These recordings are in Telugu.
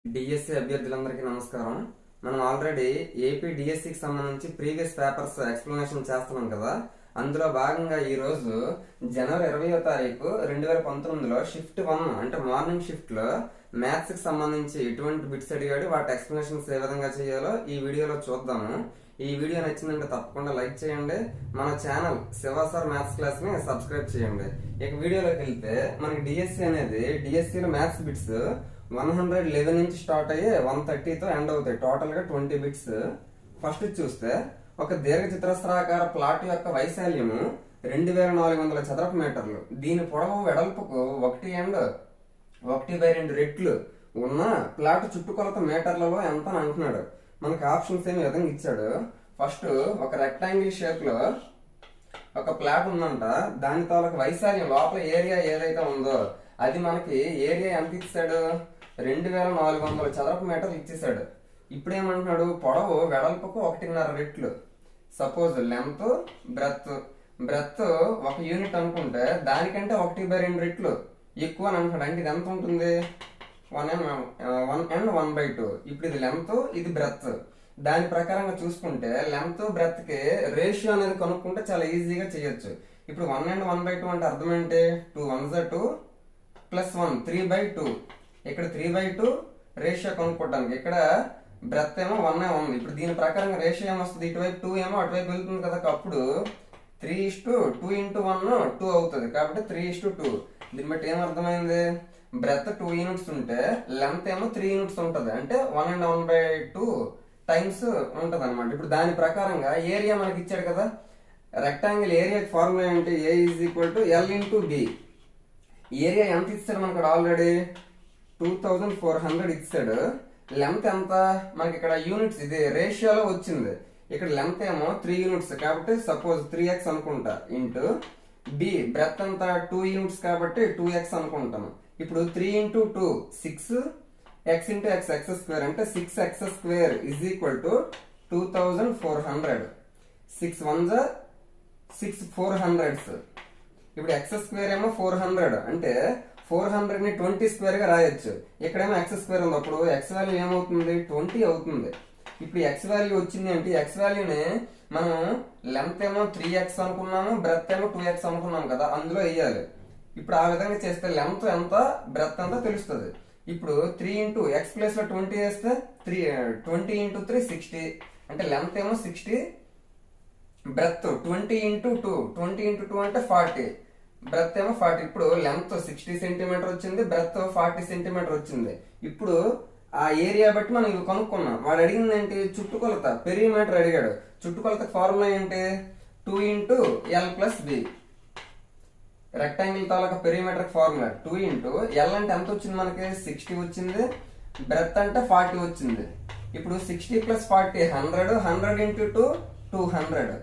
డిఎస్సి అభ్యర్థులందరికీ నమస్కారం. మనం ఆల్రెడీ ఏపీ డిఎస్సికి సంబంధించి ప్రీవియస్ పేపర్స్ ఎక్స్ప్లెనేషన్ చేస్తున్నాం కదా. అందులో భాగంగా ఈ రోజు జనవరి 20వ తారీఖు 2019లో షిఫ్ట్ 1 అంటే మార్నింగ్ షిఫ్ట్ లో మ్యాథ్స్ కి సంబంధించి ఎటువంటి బిట్స్ అడిగాడు, వాటి ఎక్స్ప్లెనేషన్స్ ఏ విధంగా చేయాలో ఈ వీడియోలో చూద్దాము. ఈ వీడియో నచ్చిందంటే తప్పకుండా లైక్ చేయండి. మన ఛానల్ శివాసార్ మ్యాథ్స్ క్లాస్ ని సబ్స్క్రైబ్ చేయండి. ఇక వీడియోలోకి వెళ్తే మనకి డిఎస్సి అనేది డిఎస్సిలో మ్యాథ్స్ బిట్స్ 111 నుంచి స్టార్ట్ అయ్యి 130తో ఎండ్ అవుతాయి. టోటల్ గా 20 బిట్స్. ఫస్ట్ చూస్తే ఒక దీర్ఘ చతురస్రాకార ప్లాట్ యొక్క వైశాల్యము 2400 చదరపు మీటర్లు. దీని పొడవు వెడల్పుకు 1/2 రెట్లు ఉన్న ప్లాట్ చుట్టుకొలత మీటర్లలో ఎంత అని అంటున్నాడు. మనకి ఆప్షన్స్ ఏమి విధంగా ఇచ్చాడు. ఫస్ట్ ఒక రెక్టాంగిల్ షేప్ లో ఒక ప్లాట్ ఉందంట. దాని తాలూకు వైశాల్యం లోపల ఏరియా ఏదైతే ఉందో అది మనకి ఏరియా ఎంత ఇచ్చాడు, 2400 చదరపు మీటర్లు ఇచ్చేసాడు. ఇప్పుడు ఏమంటున్నాడు, పొడవు వెడల్పుకు 1.5 రెట్లు. సపోజ్ లెంత్ బ్రెత్ 1 యూనిట్ అనుకుంటే దానికంటే 1/2 రెట్లు ఎక్కువ అని అంటున్నాడు. అంటే ఇది ఎంత ఉంటుంది, 1 and 1/2. ఇప్పుడు ఇది లెంత్, ఇది బ్రెత్. దాని ప్రకారంగా చూసుకుంటే లెంత్ బ్రెత్ కి రేషియో అనేది కనుక్కుంటే చాలా ఈజీగా చేయొచ్చు. ఇప్పుడు 1 and 1/2 అంటే అర్థం ఏంటి, 2 1s 2 ప్లస్ 1 3/2. ఇక్కడ 3/2 రేషియో కనుక్కోవడానికి. ఇక్కడ బ్రెత్ ఏమో 1 ఉంది. ఇప్పుడు దీని ప్రకారం రేషియో ఏమొస్తుంది, ఇటువైపు 2 ఏమో అటువైపు వెళ్తుంది కదా. అప్పుడు 3:2 into 1 2 అవుతుంది. కాబట్టి 3:2. దీన్ని బట్టి ఏమర్థమైంది, బ్రెత్ 2 యూనిట్స్ ఉంటే లెంత్ ఏమో 3 యూనిట్స్ ఉంటుంది. అంటే 1 and 1/2 టైమ్స్ ఉంటది అనమాట. ఇప్పుడు దాని ప్రకారంగా ఏరియా మనకి ఇచ్చాడు కదా. రెక్టాంగిల్ ఏరియా ఫార్ములా ఏంటి, A = L into B. Area ఎంత ఇచ్చాడు మనకు ఆల్రెడీ 2400 ఇచ్చాడు. లెంత్ ఎంత మనకి ఇక్కడ యూనిట్స్, ఇది రేషియోలో వచ్చింది. ఇక్కడ లెంత్ ఏమో 3 యూనిట్స్ కాబట్టి సపోజ్ 3x అనుకుంటా. ఇంటూ బి బ్రెత్ అంతా 2 యూనిట్స్ కాబట్టి 2x అనుకుంటాను. ఇప్పుడు 3 into 2 6 x into x square అంటే 6x స్క్వేర్ = 2400. 6 1s 6 400s. ఇప్పుడు x స్క్వేర్ ఏమో 400 అంటే 400 ని 20 స్క్వేర్ గా రాయొచ్చు. ఇక్కడేమో x స్క్వేర్ ఉంది. అప్పుడు x వాల్యూ ఏమవుతుంది, 20 అవుతుంది. ఇప్పుడు x వాల్యూ వచ్చింది అంటే x వాల్యూని మనం లెంత్ ఏమో 3x అనుకున్నాము, బ్రెత్ ఏమో 2x అనుకున్నాం కదా, అందులో వేయాలి. ఇప్పుడు ఆ విధంగా చేస్తే లెంత్ ఎంత బ్రెత్ ఎంత తెలుస్తుంది. ఇప్పుడు 3 into x ప్లేస్ లో 20 వేస్తే 20 into 3 60. అంటే లెంత్ ఏమో 60, బ్రెత్ 20 into 2 అంటే 40, బ్రెత్ ఏమో 40. ఇప్పుడు లెంత్ 60 సెంటీమీటర్ వచ్చింది, బ్రెత్ 40 సెంటీమీటర్ వచ్చింది. ఇప్పుడు ఆ ఏరియా బట్టి మనం ఇవి కనుక్కున్నాం. వాడు అడిగింది ఏంటి, చుట్టుకొలత పెరిమీటర్ అడిగాడు. చుట్టుకొలత ఫార్ములా ఏంటి, 2 into L plus B. Rectangle తాలూకా పెరిమీటర్ ఫార్ములా 2 into L అంటే ఎంత వచ్చింది మనకి, 60 వచ్చింది. బ్రెత్ అంటే 40 వచ్చింది. ఇప్పుడు 60 plus 40 100 into 2 200.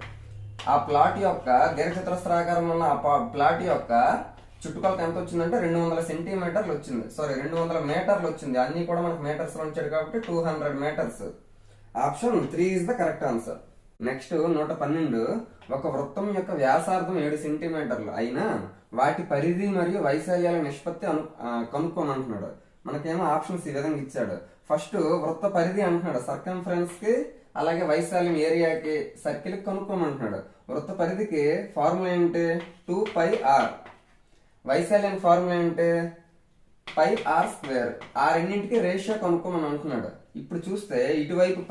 ఆ ప్లాట్ యొక్క దీర్ఘచతురస్రాకారం ఉన్న ఆ ప్లాట్ యొక్క చుట్టుకొలత ఎంత వచ్చిందంటే 200 సెంటీమీటర్లు వచ్చింది. 200 మీటర్లు వచ్చింది. అన్ని కూడా మనకు మీటర్స్ లో ఉంచాడు కాబట్టి 200 metres. Option 3 is the correct answer. Next 112. ఒక వృత్తం యొక్క వ్యాసార్థం 7 సెంటీమీటర్లు అయినా వాటి పరిధి మరియు వైశాల్యాల నిష్పత్తి కనుక్కొని అంటున్నాడు. మనకేమో ఆప్షన్స్ ఈ విధంగా ఇచ్చాడు. ఫస్ట్ వృత్త పరిధి అంటున్నాడు, సర్కంఫరెన్స్ కి అలాగే వైశాల్యం ఏరియాకి సర్కిల్ కి కనుక్కోమంటున్నాడు. వృత్త పరిధికి ఫార్ములా ఏంటి, 2πr. వైశాల్యం ఫార్ములా ఏంటి, πr². ఆ రెండింటికి రేషియో కనుక్కోమని అంటున్నాడు. ఇప్పుడు చూస్తే ఇటువైపు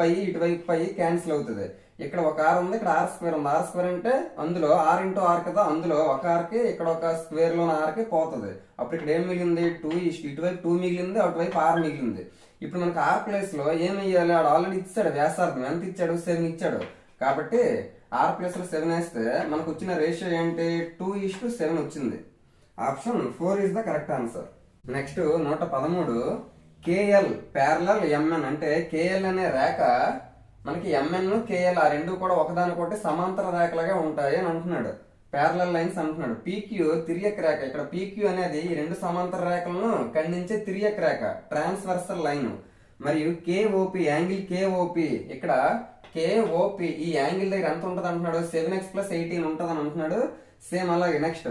పై క్యాన్సిల్ అవుతుంది. ఇక్కడ ఒక r ఉంది, ఇక్కడ r² ఉంది. r² అంటే అందులో r into r కదా, అందులో ఒక r కి ఇక్కడ ఒక స్క్వేర్ లోని r కి పోతుంది. అప్పుడు ఇక్కడ ఏం మిగిలింది, 2 ఇటువైపు 2 మిగిలింది, అటువైపు r మిగిలింది. ఇప్పుడు మనకి r ప్లేస్ లో ఏం వేయాలి, ఆడు ఆల్రెడీ ఇచ్చాడు వ్యాసార్థం ఎంత ఇచ్చాడు, 7 ఇచ్చాడు. కాబట్టి r ప్లేస్ లో 7 వేస్తే మనకు వచ్చిన రేషియో ఏంటి, 2:7 వచ్చింది. Option 4 is the correct answer. Next 113. KL parallel MN అంటే KL అనే రేఖ మనకి MN KL ఆ రెండు కూడా ఒకదానికొకటి సమాంతర రేఖలుగా ఉంటాయి అని అంటున్నాడు. ప్యారలల్ లైన్స్ అంటున్నాడు. PQ తిరియక్ రేఖ. ఇక్కడ PQ అనేది ఈ రెండు సమాంతర రేఖలను ఖండించే తిరియక్ రేఖ, ట్రాన్స్వర్సల్ లైన్. మరియు KOP యాంగిల్ KOP, ఇక్కడ KOP ఈ యాంగిల్ దగ్గర ఎంత ఉంటుంది అంటున్నాడు, 7x + 18 ఉంటుంది అని అంటున్నాడు. సేమ్ అలాగే నెక్స్ట్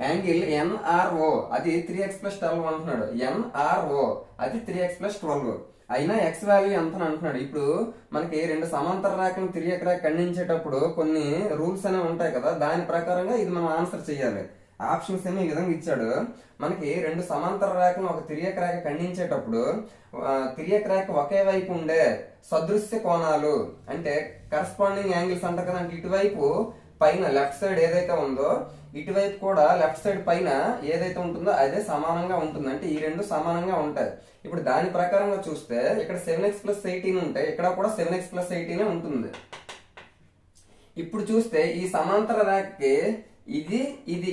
యాంగిల్ ఎన్ఆర్ఓ అది 3x ప్లస్ 12 అంటున్నాడు. ఎన్ఆర్ఓ అది 3x ప్లస్ 12 అయినా ఎక్స్ వాల్యూ ఎంత అని అంటున్నాడు. ఇప్పుడు మనకి రెండు సమాంతర రేఖను తిరియక రేఖ ఖండించేటప్పుడు కొన్ని రూల్స్ అనేవి ఉంటాయి కదా, దాని ప్రకారంగా ఇది మనం ఆన్సర్ చేయాలి. ఆప్షన్స్ ఏమో ఈ విధంగా ఇచ్చాడు. మనకి రెండు సమాంతర రేఖను ఒక తిరియక రేఖ ఖండించేటప్పుడు తిరియక రేఖ ఒకే వైపు ఉండే సదృశ్య కోణాలు అంటే కరస్పాండింగ్ యాంగిల్స్ అంటారు కదా. అంటే ఇటువైపు పైన లెఫ్ట్ సైడ్ ఏదైతే ఉందో ఇటువైపు కూడా లెఫ్ట్ సైడ్ పైన ఏదైతే ఉంటుందో అదే సమానంగా ఉంటుంది. అంటే ఈ రెండు సమానంగా ఉంటాయి. ఇప్పుడు దాని ప్రకారంగా చూస్తే ఇక్కడ 7x ప్లస్ 18 ఉంటాయి, ఇక్కడ కూడా 7x ప్లస్ 18 ఉంటుంది. ఇప్పుడు చూస్తే ఈ సమాంతర రేఖకి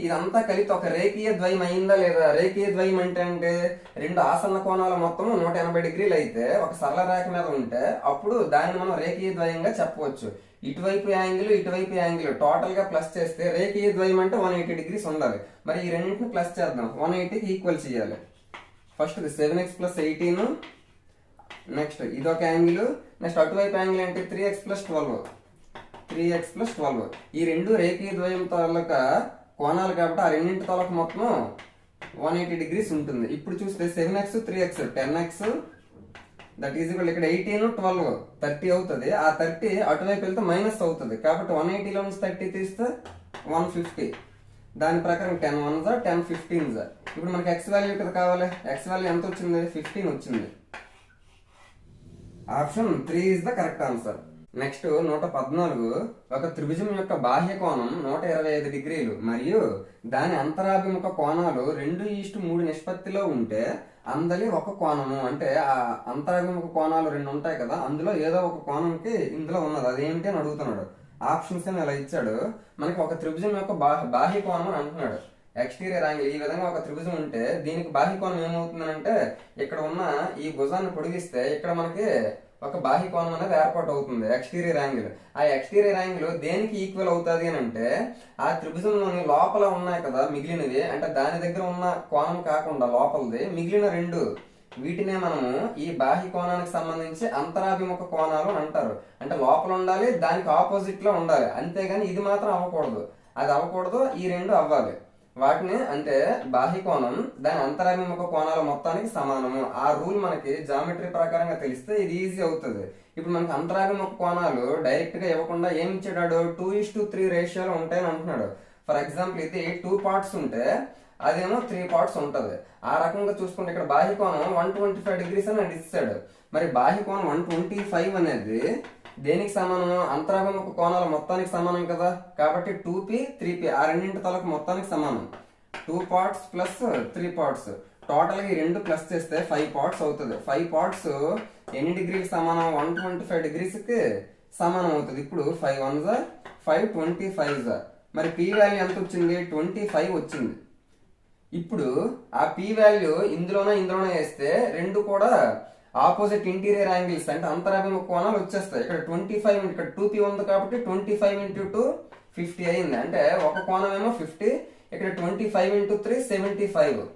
ఇదంతా కలిపి ఒక రేఖీయ ద్వయం అయిందా లేదా? రేఖీయ ద్వయం అంటే రెండు ఆసన్న కోణాల మొత్తం 180 డిగ్రీలు అయితే ఒక సరళ రేఖ మీద ఉంటే అప్పుడు దాన్ని మనం రేఖీయ ద్వయంగా చెప్పవచ్చు. ఇటువైపు యాంగిల్ ఇటువైపు యాంగిల్ టోటల్ గా ప్లస్ చేస్తే రేఖీయ ద్వయం అంటే 180 డిగ్రీస్ ఉండాలి. మరి ఈ రెండింటిని ప్లస్ చేద్దాం, 180కి ఈక్వల్ చేయాలి. ఫస్ట్ 7x ప్లస్ 18, నెక్స్ట్ ఇదొక యాంగిల్, నెక్స్ట్ అటువైపు యాంగిల్ అంటే 3x ప్లస్ 12, 3x ప్లస్ 12. ఈ రెండు రేఖీయ ద్వయం తాలూకా కోణాలు కాబట్టి ఆ రెండింటి తాలూకా మొత్తం 180 డిగ్రీస్ ఉంటుంది. ఇప్పుడు చూస్తే 7x 3x 10x that is equal ఇక్కడ 18 12 30 అవుతుంది. ఆ 30 అటువైపు వెళ్తే మైనస్ అవుతుంది కాబట్టి 180లో నుంచి 30 తీస్తే 150. దాని ప్రకారం 10 1 10 15. ఇప్పుడు మనకి ఎక్స్ వాల్యూ కదా కావాలి. ఎక్స్ వాల్యూ ఎంత వచ్చింది? 15 వచ్చింది. Option 3 is the correct answer. Next 114. ఒక త్రిభుజం యొక్క బాహ్య కోణం 125 డిగ్రీలు మరియు దాని అంతరాభిముఖ కోణాలు 2:3 నిష్పత్తిలో ఉంటే అందలి ఒక కోణము. అంటే ఆ అంతరాభిముఖ కోణాలు రెండు ఉంటాయి కదా, అందులో ఏదో ఒక కోణంకి ఇందులో ఉన్నది, అదేంటి అని అడుగుతున్నాడు. ఆప్షన్స్ అని ఇలా ఇచ్చాడు. మనకి ఒక త్రిభుజం యొక్క బాహ్య కోణం అని అంటున్నాడు. ఎక్స్టీరియర్ యాంగిల్ ఈ విధంగా ఒక త్రిభుజం ఉంటే దీనికి బాహ్య కోణం ఏమవుతుందంటే ఇక్కడ ఉన్న ఈ భుజాన్ని పొడిగిస్తే ఇక్కడ మనకి ఒక బాహ్య కోణం అనేది ఏర్పాటు అవుతుంది, ఎక్స్టీరియర్ యాంగిల్. ఆ ఎక్స్టీరియర్ యాంగిల్ దేనికి ఈక్వల్ అవుతుంది అని అంటే ఆ త్రిభుజంలోని లోపల ఉన్నాయి కదా మిగిలినవి, అంటే దాని దగ్గర ఉన్న కోణం కాకుండా లోపలది మిగిలిన రెండు, వీటినే మనము ఈ బాహ్య కోణానికి సంబంధించి అంతరాభిముఖ కోణాలు అని అంటారు. అంటే లోపల ఉండాలి, దానికి ఆపోజిట్ లో ఉండాలి, అంతేగాని ఇది మాత్రం అవ్వకూడదు, అది అవ్వకూడదు, ఈ రెండు అవ్వాలి. వాటిని అంటే బాహ్య కోణం దాని అంతరాభిముఖ కోణాల మొత్తానికి సమానము. ఆ రూల్ మనకి జామెట్రీ ప్రకారంగా తెలిస్తే ఇది ఈజీ అవుతుంది. ఇప్పుడు మనకి అంతరాభిముఖ కోణాలు డైరెక్ట్ గా ఇవ్వకుండా ఏమి ఇచ్చాడు? 2:3 రేషియోలో ఉంటాయని అంటున్నాడు. ఫర్ ఎగ్జాంపుల్ ఇది 2 పార్ట్స్ ఉంటే అదేమో 3 పార్ట్స్ ఉంటది. ఆ రకంగా చూసుకుంటే ఇక్కడ బాహ్య కోణం 125 డిగ్రీస్ అని ఇస్తాడు. మరి బాహ్య కోణం 125 అనేది దేనికి సమానం? అంతరాభిముఖ కోణాల మొత్తానికి సమానం కదా, కాబట్టి 2p 3p ఆ రెండింటి తలకు మొత్తానికి సమానం. 2 పార్ట్స్ ప్లస్ 3 పార్ట్స్ టోటల్ గా ఈ రెండు ప్లస్ చేస్తే 5 పార్ట్స్ అవుతుంది. 5 పార్ట్స్ ఎన్ని డిగ్రీకి సమానం? 125 డిగ్రీస్ కి సమానం అవుతుంది. ఇప్పుడు 5 1 5 25. మరి p వాల్యూ ఎంత వచ్చింది? 25 వచ్చింది. ఇప్పుడు ఆ p వాల్యూ ఇందులోనే వేస్తే రెండు కూడా ఆపోజిట్ ఇంటీరియర్ యాంగిల్స్ అంటే అంతరాభిముఖ కోణాలు వచ్చేస్తాయి. ఇక్కడ 25 ఇక్కడ 2p ఉంది కాబట్టి 25 × 2 50 అయింది. అంటే ఒక కోణం ఏమో 50, ఇక్కడ 25 × 3 75.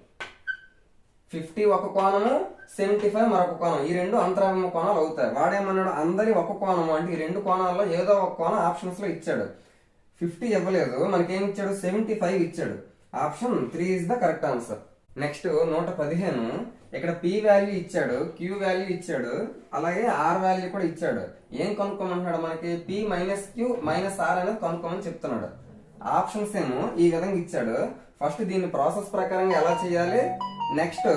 50 ఒక కోణము, 75 మరొక కోణం, ఈ రెండు అంతరాభిముఖ కోణాలు అవుతాయి. వాడేమన్నాడు? అందరి ఒక కోణము అంటే ఈ రెండు కోణాల్లో ఏదో ఒక కోణం ఆప్షన్స్ లో ఇచ్చాడు. 50 ఇవ్వలేదు, మనకేం ఇచ్చాడు? 75 ఇచ్చాడు. Option 3 is the correct answer. Next 115. ఇక్కడ p వాల్యూ ఇచ్చాడు, q వాల్యూ ఇచ్చాడు, అలాగే r వాల్యూ కూడా ఇచ్చాడు. ఏం కనుక్కోమంటున్నాడు? మనకి p minus q minus r అనేది కనుక్కోమని చెప్తున్నాడు. ఆప్షన్స్ ఏమో ఈ విధంగా ఇచ్చాడు. ఫస్ట్ దీన్ని ప్రాసెస్ ప్రకారంగా ఎలా చేయాలి, నెక్స్ట్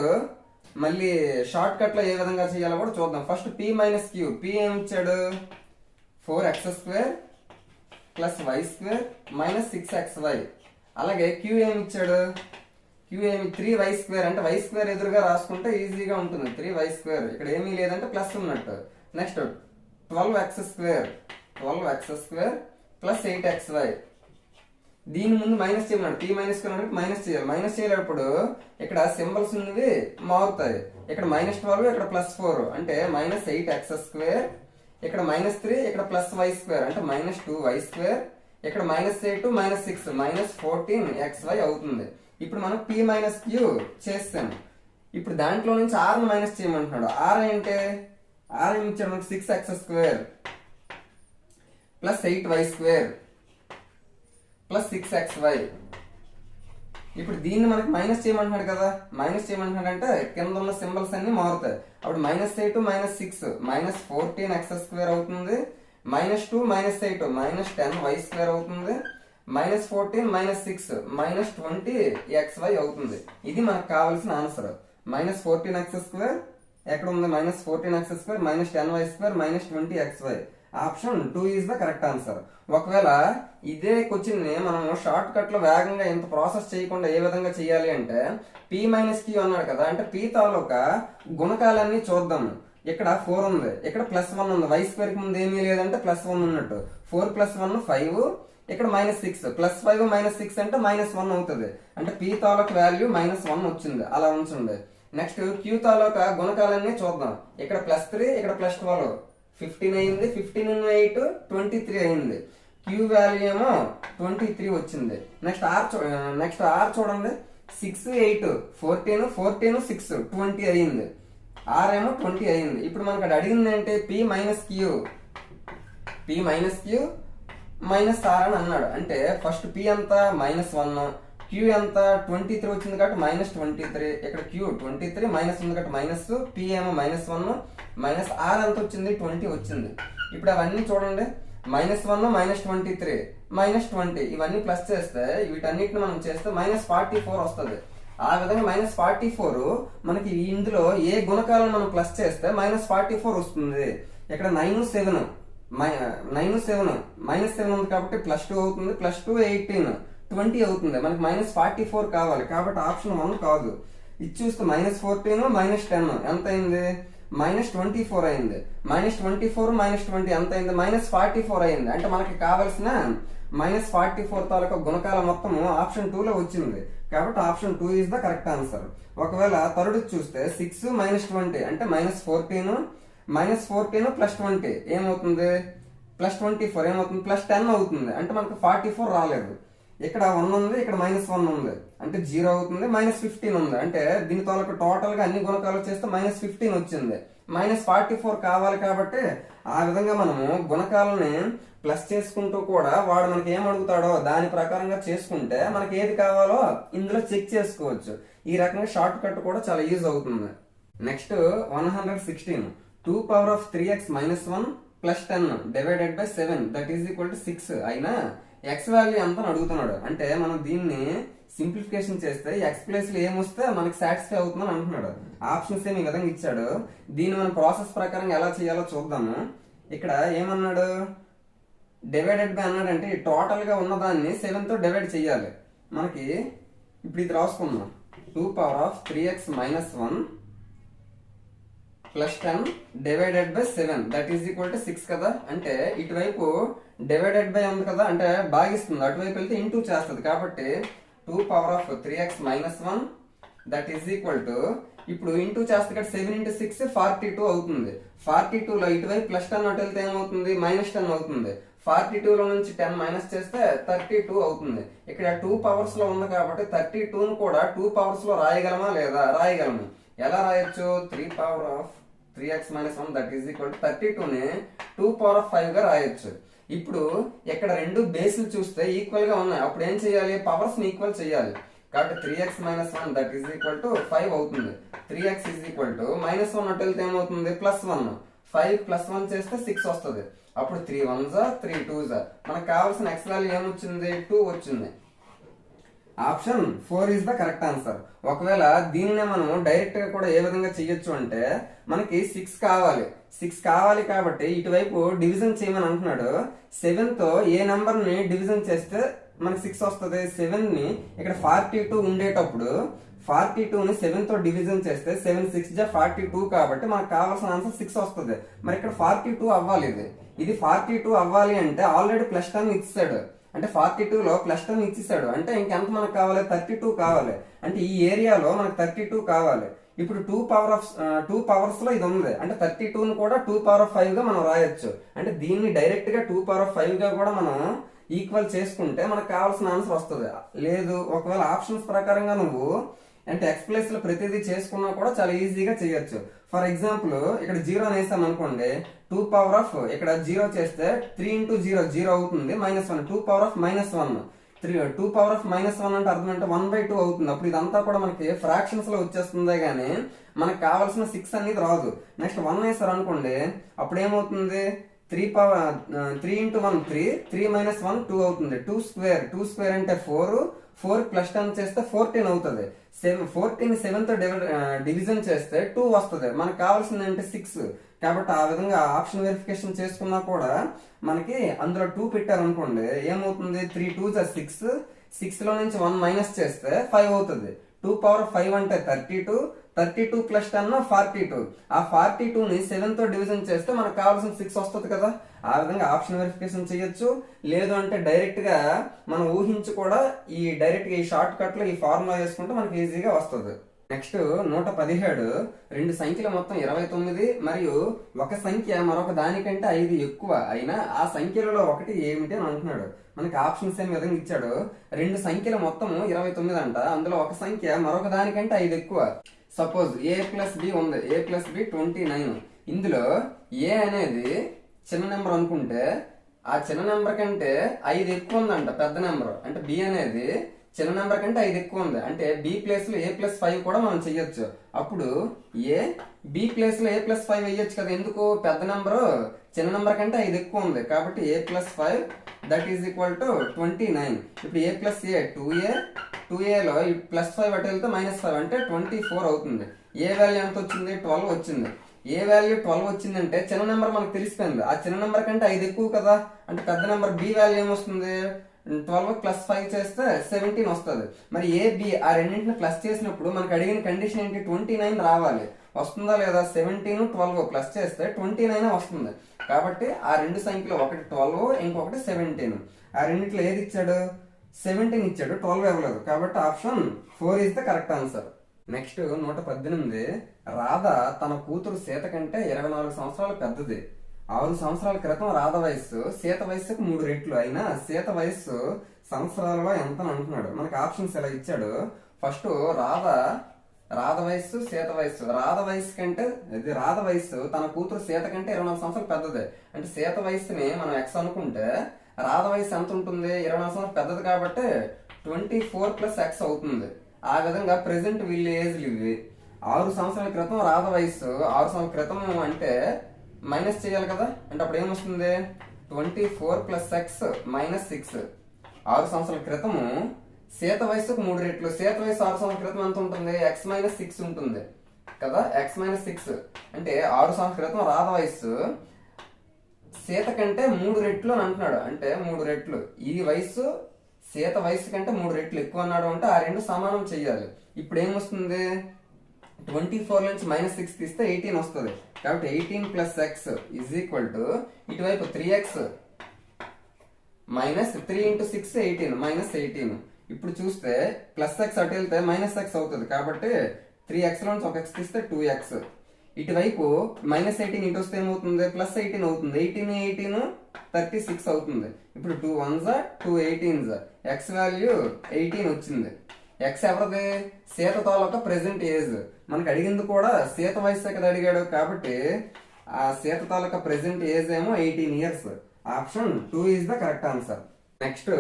మళ్ళీ షార్ట్ కట్ లో ఏ విధంగా చేయాలో కూడా చూద్దాం. First p minus q, p ఏమి ఇచ్చాడు? 4x² plus y² minus 6xy. అలాగే q ఏమి ఇచ్చాడు? q ఏమి 3y² అంటే y² ఎదురుగా రాసుకుంటే ఈజీగా ఉంటుంది. 3y², ఇక్కడ ఏమీ లేదంటే ప్లస్ ఉన్నట్టు. Next 12x² plus 8xy. దీని ముందు మైనస్ చేయమన్నాడు. p మైనస్ మైనస్ చేయాలి. మైనస్ చేయలేప్పుడు ఇక్కడ సింబల్స్ ఉన్నవి మారుతాయి. ఇక్కడ -12, ఇక్కడ +4 అంటే -8x², ఇక్కడ -3, ఇక్కడ +y², అంటే -2y², ఇక్కడ -8 -6 -14xy అవుతుంది. ఇప్పుడు మనం p మైనస్ q చేస్తాము. ఇప్పుడు దాంట్లో నుంచి r ని మైనస్ చేయమంటున్నాడు. r అంటే r ఏమి ఇచ్చాడు మనకు? 6x² plus 8y² plus 6xy ఇప్పుడు దీన్ని మనకి మైనస్ చేయమంటున్నాడు కదా, మైనస్ చేయమంటున్నాడు అంటే కింద ఉన్న సింబల్స్ అన్ని మారుతాయి. అప్పుడు -8 -6 -14x² అవుతుంది. -2 -8 -10y² అవుతుంది. -14 -6 -20xy అవుతుంది. ఇది మనకు కావాల్సిన ఆన్సర్. -14x² ఎక్కడ ఉంది? -14x² -10y² -20xy. Option 2 is the correct answer. ఒకవేళ ఇదే క్వశ్చన్ ని మనం షార్ట్ కట్ లో వేగంగా ఇంత ప్రాసెస్ చేయకుండా ఏ విధంగా చేయాలి అంటే p - q అన్నాడు కదా, అంటే p తాలూకా గుణకాలన్నీ చూద్దాము. ఇక్కడ 4 ఉంది, ఇక్కడ +1 ఉంది. y² కి ముందు ఏమీ లేదంటే +1 ఉన్నట్టు. 4 + 1 5, ఇక్కడ -6 +5 -6 అంటే -1 అవుతుంది. అంటే p తాలూకా వాల్యూ -1 వచ్చింది. అలా ఉంచండి. నెక్స్ట్ q తాలూకా గుణకాలన్నీ చూద్దాం. ఇక్కడ +3, ఇక్కడ +12 15 అయింది. 15 × 8 23 అయింది. q వాల్యూ ఏమో 23 వచ్చింది. నెక్స్ట్ r చూడండి. 6 8 14 14 6 20 అయింది. r ఏమో 20 అయింది. ఇప్పుడు మనకు అడిగింది అంటే p - q -r అని అన్నాడు. అంటే ఫస్ట్ p ఎంత -1, q ఎంత 23 వచ్చింది కాబట్టి -23. ఇక్కడ q 23 మైనస్ ఉంది కాబట్టి మైనస్, p ఏమో -1 -r ఎంత వచ్చింది 20 వచ్చింది. ఇప్పుడు అవన్నీ చూడండి. -1 -23 -20 ఇవన్నీ ప్లస్ చేస్తే వీటన్నిటిని మనం చేస్తే -44 వస్తుంది. ఆ విధంగా -44 మనకి ఇందులో ఏ గుణకాలను మనం ప్లస్ చేస్తే -44 వస్తుంది. ఇక్కడ 9 7 -7 ఉంది కాబట్టి +2 అవుతుంది. +2 18 20 అవుతుంది. మనకి -44 కావాలి కాబట్టి ఆప్షన్ 1 కాదు. ఇది చూస్తే -14 -10 ఎంత అయింది? -24 అయింది. -24 -20 ఎంత అయింది? -44 అయింది. అంటే మనకి కావాల్సిన -44 తాలూకా గుణకాల మొత్తము ఆప్షన్ 2 లో వచ్చింది. కాబట్టి option 2 is the correct answer. ఒకవేళ థర్డ్ చూస్తే 6 -20 అంటే -14 +20 ఏమవుతుంది? +24 ఏమవుతుంది? +10 అవుతుంది. అంటే మనకు 44 రాలేదు. ఇక్కడ 1 ఉంది, ఇక్కడ -1 ఉంది అంటే 0 అవుతుంది. -15 ఉంది అంటే దీని తాలూకు టోటల్ గా అన్ని గుణకాలు చేస్తే -15 వచ్చింది. -44 కావాలి కాబట్టి ఆ విధంగా మనము గుణకాలని ప్లస్ చేసుకుంటూ కూడా వాడు మనకి ఏం అడుగుతాడో దాని ప్రకారంగా చేసుకుంటే మనకి ఏది కావాలో ఇందులో చెక్ చేసుకోవచ్చు. ఈ రకంగా షార్ట్ కట్ కూడా చాలా యూజ్ అవుతుంది. Next 116 2^3x - 1 + 10 divided by 7 that is equal to 6 అయినా x వాల్యూ ఎంత అని అడుగుతున్నాడు. అంటే మనం దీన్ని సింప్లిఫికేషన్ చేస్తే x ప్లేస్ లో ఏమొస్తే మనకి సాటిస్ఫై అవుతుందని అంటున్నాడు. ఆప్షన్స్ ఏమి ఈ విధంగా ఇచ్చాడు. దీన్ని మనం ప్రాసెస్ ప్రకారం ఎలా చేయాలో చూద్దాము. ఇక్కడ ఏమన్నాడు? డివైడెడ్ బై అన్నాడు. అంటే టోటల్ గా ఉన్నదాన్ని 7 తో డివైడ్ చేయాలి. మనకి ఇప్పుడు ఇది రాసుకుందాం. 2^3x - 1 + 10 divided by 7 that is equal to 6 కదా. అంటే ఇటువైపు డివైడెడ్ బై ఉంది కదా, అంటే భాగిస్తుంది. అటువైపు వెళ్తే ఇంటూ చేస్తుంది కాబట్టి 2^3x - 1 that is equal to ఇప్పుడు ఇంటూ చేస్తే ఇక్కడ 7 × 6 42 అవుతుంది. 42 లో ఇటువైపు +10 అటు వెళ్తే ఏమవుతుంది? -10 అవుతుంది. 42 లో నుంచి 10 మైనస్ చేస్తే 32 అవుతుంది. ఇక్కడ 2 పవర్స్ లో ఉంది కాబట్టి 32 ను కూడా 2 పవర్స్ లో రాయగలమా లేదా? రాయగలము. ఎలా రాయొచ్చు? 3^3x - 1 that is equal to 32 ని 2^5 గా రాయొచ్చు. ఇప్పుడు ఇక్కడ రెండు బేస్లు చూస్తే ఈక్వల్ గా ఉన్నాయి. అప్పుడు ఏం చేయాలి? పవర్స్ ని ఈక్వల్ చేయాలి. కాబట్టి 3x - 1 that is equal to 5 అవుతుంది. 3x ఈజ్ ఈక్వల్ టు -1 అటు వెళ్తే ఏమవుతుంది? +1 5 + 1 చేస్తే 6 వస్తుంది. అప్పుడు 3 1s 3 2s మనకు కావాల్సిన x వాల్యూ ఏమొచ్చింది? 2 వచ్చింది. Option 4 is the correct answer. ఒకవేళ దీనినే మనం డైరెక్ట్ గా కూడా ఏ విధంగా చేయొచ్చు అంటే మనకి 6 కావాలి కాబట్టి ఇటువైపు డివిజన్ చేయమని అంటున్నాడు. 7 తో ఏ నంబర్ ని డివిజన్ చేస్తే మనకి 6 వస్తుంది? 7 ని ఇక్కడ 42 ఉండేటప్పుడు 42 ని 7 తో డివిజన్ చేస్తే 7 6 42 కాబట్టి మనకు కావాల్సిన ఆన్సర్ 6 వస్తుంది. మరి ఇక్కడ 42 అవ్వాలి. ఇది 42 అవ్వాలి అంటే ఆల్రెడీ +10 ఇచ్చాడు. అంటే 42 లో +10 ఇచ్చేసాడు. అంటే ఇంకెంత మనకు కావాలి? 32 కావాలి. అంటే ఈ ఏరియాలో మనకు 32 కావాలి. ఇప్పుడు 2 పవర్స్ లో ఇది ఉంది. అంటే 32 ను కూడా 2^5 గా మనం రాయొచ్చు. అంటే దీన్ని డైరెక్ట్ గా 2^5 గా కూడా మనం ఈక్వల్ చేసుకుంటే మనకు కావాల్సిన ఆన్సర్ వస్తుంది. లేదు ఒకవేళ ఆప్షన్స్ ప్రకారంగా నువ్వు అంటే x ప్లేస్ లో ప్రతిదీ చేసుకున్నా కూడా చాలా ఈజీగా చేయొచ్చు. ఫర్ ఎగ్జాంపుల్ ఇక్కడ 0 వేసాం అనుకోండి. 2 ఇక్కడ 0 చేస్తే 3 × 0 0 అవుతుంది. -1 2 (-1 2 పవర్ ఆఫ్ -1 అంటే అర్థం అంటే 1/2 అవుతుంది. అప్పుడు ఇదంతా కూడా మనకి ఫ్రాక్షన్స్ లో వచ్చేస్తుందే గానీ మనకు కావాల్సిన 6 అనేది రాదు. నెక్స్ట్ 1 వేసారు అనుకోండి, అప్పుడు ఏమవుతుంది, 3 into 1 3, 3 - 1 2 అవుతుంది. 2 స్క్వేర్ అంటే 4 ప్లస్ 10 చేస్తే 14 అవుతుంది. 14 7తో డివిజన్ చేస్తే 2 వస్తుంది. మనకు కావాల్సింది అంటే 6. కాబట్టి ఆ విధంగా ఆప్షన్ వెరిఫికేషన్ చేసుకున్నా కూడా మనకి అందులో 2 పెట్టారు అనుకోండి, ఏమవుతుంది, 3 2s 6, 6 లో నుంచి 1 మైనస్ చేస్తే 5 అవుతుంది. 2 పవర్ 5 అంటే 32 ప్లస్ 10 42. ఆ 42ని 7తో డివిజన్ చేస్తే మనకు కావాల్సిన 6 వస్తుంది కదా. ఆ విధంగా ఆప్షన్ వెరిఫికేషన్ చేయొచ్చు. లేదు అంటే డైరెక్ట్ గా మనం ఊహించి కూడా డైరెక్ట్ గా ఈ షార్ట్ కట్ లో ఈ ఫార్ములా వేసుకుంటే మనకి ఈజీగా వస్తుంది. నెక్స్ట్ 117, రెండు సంఖ్యలు మొత్తం 29 మరియు ఒక సంఖ్య మరొక దానికంటే 5 ఎక్కువ అయినా ఆ సంఖ్యలలో ఒకటి ఏమిటి అని అంటున్నాడు. మనకి ఆప్షన్స్ ఏం విధంగా ఇచ్చాడు, రెండు సంఖ్యల మొత్తం 29 అంట, అందులో ఒక సంఖ్య మరొక దానికంటే 5 ఎక్కువ. సపోజ్ a ప్లస్ బి ఉంది, a ప్లస్ బి 29. ఇందులో a అనేది చిన్న నెంబర్ అనుకుంటే ఆ చిన్న నెంబర్ కంటే 5 ఎక్కువ ఉందంట పెద్ద నెంబర్. అంటే b అనేది చిన్న నెంబర్ కంటే 5 ఎక్కువ ఉంది, అంటే b ప్లేస్ లో a+5 కూడా మనం చెయ్యొచ్చు. అప్పుడు b ప్లేస్ లో a+5 వేయొచ్చు కదా. ఎందుకు, పెద్ద నెంబర్ చిన్న నెంబర్ కంటే 5 ఎక్కువ ఉంది కాబట్టి a+5 that is equal to 29. ఇప్పుడు a+a 2a లో +5 అటు వెళ్తే -5 అంటే 24 అవుతుంది. ఏ వాల్యూ ఎంత వచ్చింది, 12 వచ్చింది. ఏ వాల్యూ 12 వచ్చిందంటే చిన్న నెంబర్ మనకు తెలిసిపోయింది, ఆ చిన్న నెంబర్ కంటే 5 ఎక్కువ కదా. అంటే పెద్ద నెంబర్ b వాల్యూ ఏమొస్తుంది, 12 + 5 చేస్తే 17 వస్తుంది. మరి a b ఆ రెండింటిని ప్లస్ చేసినప్పుడు మనకు అడిగిన కండిషన్ ఏంటి, 29 రావాలి. వస్తుందా లేదా, 17 12 ప్లస్ చేస్తే 29 వస్తుంది. కాబట్టి ఆ రెండు సంఖ్యలో ఒకటి 12 ఇంకొకటి 17. ఆ రెండింటిలో ఏది ఇచ్చాడు, 17 ఇచ్చాడు, 12 ఇవ్వలేదు. కాబట్టి option 4 is the correct answer. Next 118, Radha తన కూతురు సీత కంటే 24 సంవత్సరాలు పెద్దది. 6 సంవత్సరాల క్రితం రాధ వయస్సు సీత వయస్సుకు 3 రెట్లు అయినా సీత వయస్సు సంవత్సరాలలో ఎంత అంటున్నాడు. మనకి ఆప్షన్స్ ఎలా ఇచ్చాడు, ఫస్ట్ రాధ వయస్సు సీత వయస్సు. రాధ వయస్సు తన కూతురు సీత కంటే 24 సంవత్సరాలు పెద్దది. అంటే సీత వయస్సుని మనం ఎక్స్ అనుకుంటే రాధ వయస్సు ఎంత ఉంటుంది, 24 సంవత్సరాలు పెద్దది కాబట్టి 24 + x అవుతుంది. ఆ విధంగా ప్రెసెంట్ వీళ్ళ ఏజ్లు ఇవి. 6 సంవత్సరాల క్రితం రాధ వయస్సు, 6 సంవత్సరాల క్రితం అంటే మైనస్ చేయాలి కదా. అంటే అప్పుడు ఏమొస్తుంది, 24 + x -6. 6 సంవత్సరాల క్రితము సీత వయస్సుకు 3 రెట్లు. సీత వయస్సు 6 సంవత్సరాల క్రితం ఎంత ఉంటుంది, x - 6 ఉంటుంది కదా. x - 6 అంటే 6 సంవత్సరాల క్రితం రాధ వయస్సు సీత కంటే 3 రెట్లు అని అంటున్నాడు. అంటే 3 రెట్లు ఈ వయస్సు సీత వయస్సు కంటే 3 రెట్లు ఎక్కువ అన్నాడు. అంటే ఆ రెండు సమానం చెయ్యాలి. ఇప్పుడు ఏమొస్తుంది, 24 నుంచి -6 తీస్తే 18 వస్తుంది. కాబట్టి 18 + x ఈజ్ ఈక్వల్ టు ఇటువైపు 3x -3 × 6 18 -18. ఇప్పుడు చూస్తే +x అటు వెళ్తే -x అవుతుంది. కాబట్టి 3x లో నుంచి ఒక x తీస్తే 2x. ఇటువైపు -18 ఇటు వస్తే ఏమవుతుంది, +18 అవుతుంది. 18 36 అవుతుంది. ఇప్పుడు 2 1s 2 18s, x వాల్యూ 18 వచ్చింది. x ఎవరిది, సీత తాలూకా ప్రెసెంట్ ఏజ్. మనకు అడిగింది కూడా సీత వయస్సు కదా అడిగాడు. కాబట్టి ఆ సీత తాలూకా ప్రెసెంట్ ఏజ్ ఏమో 18 years. Option 2 is the correct answer. Next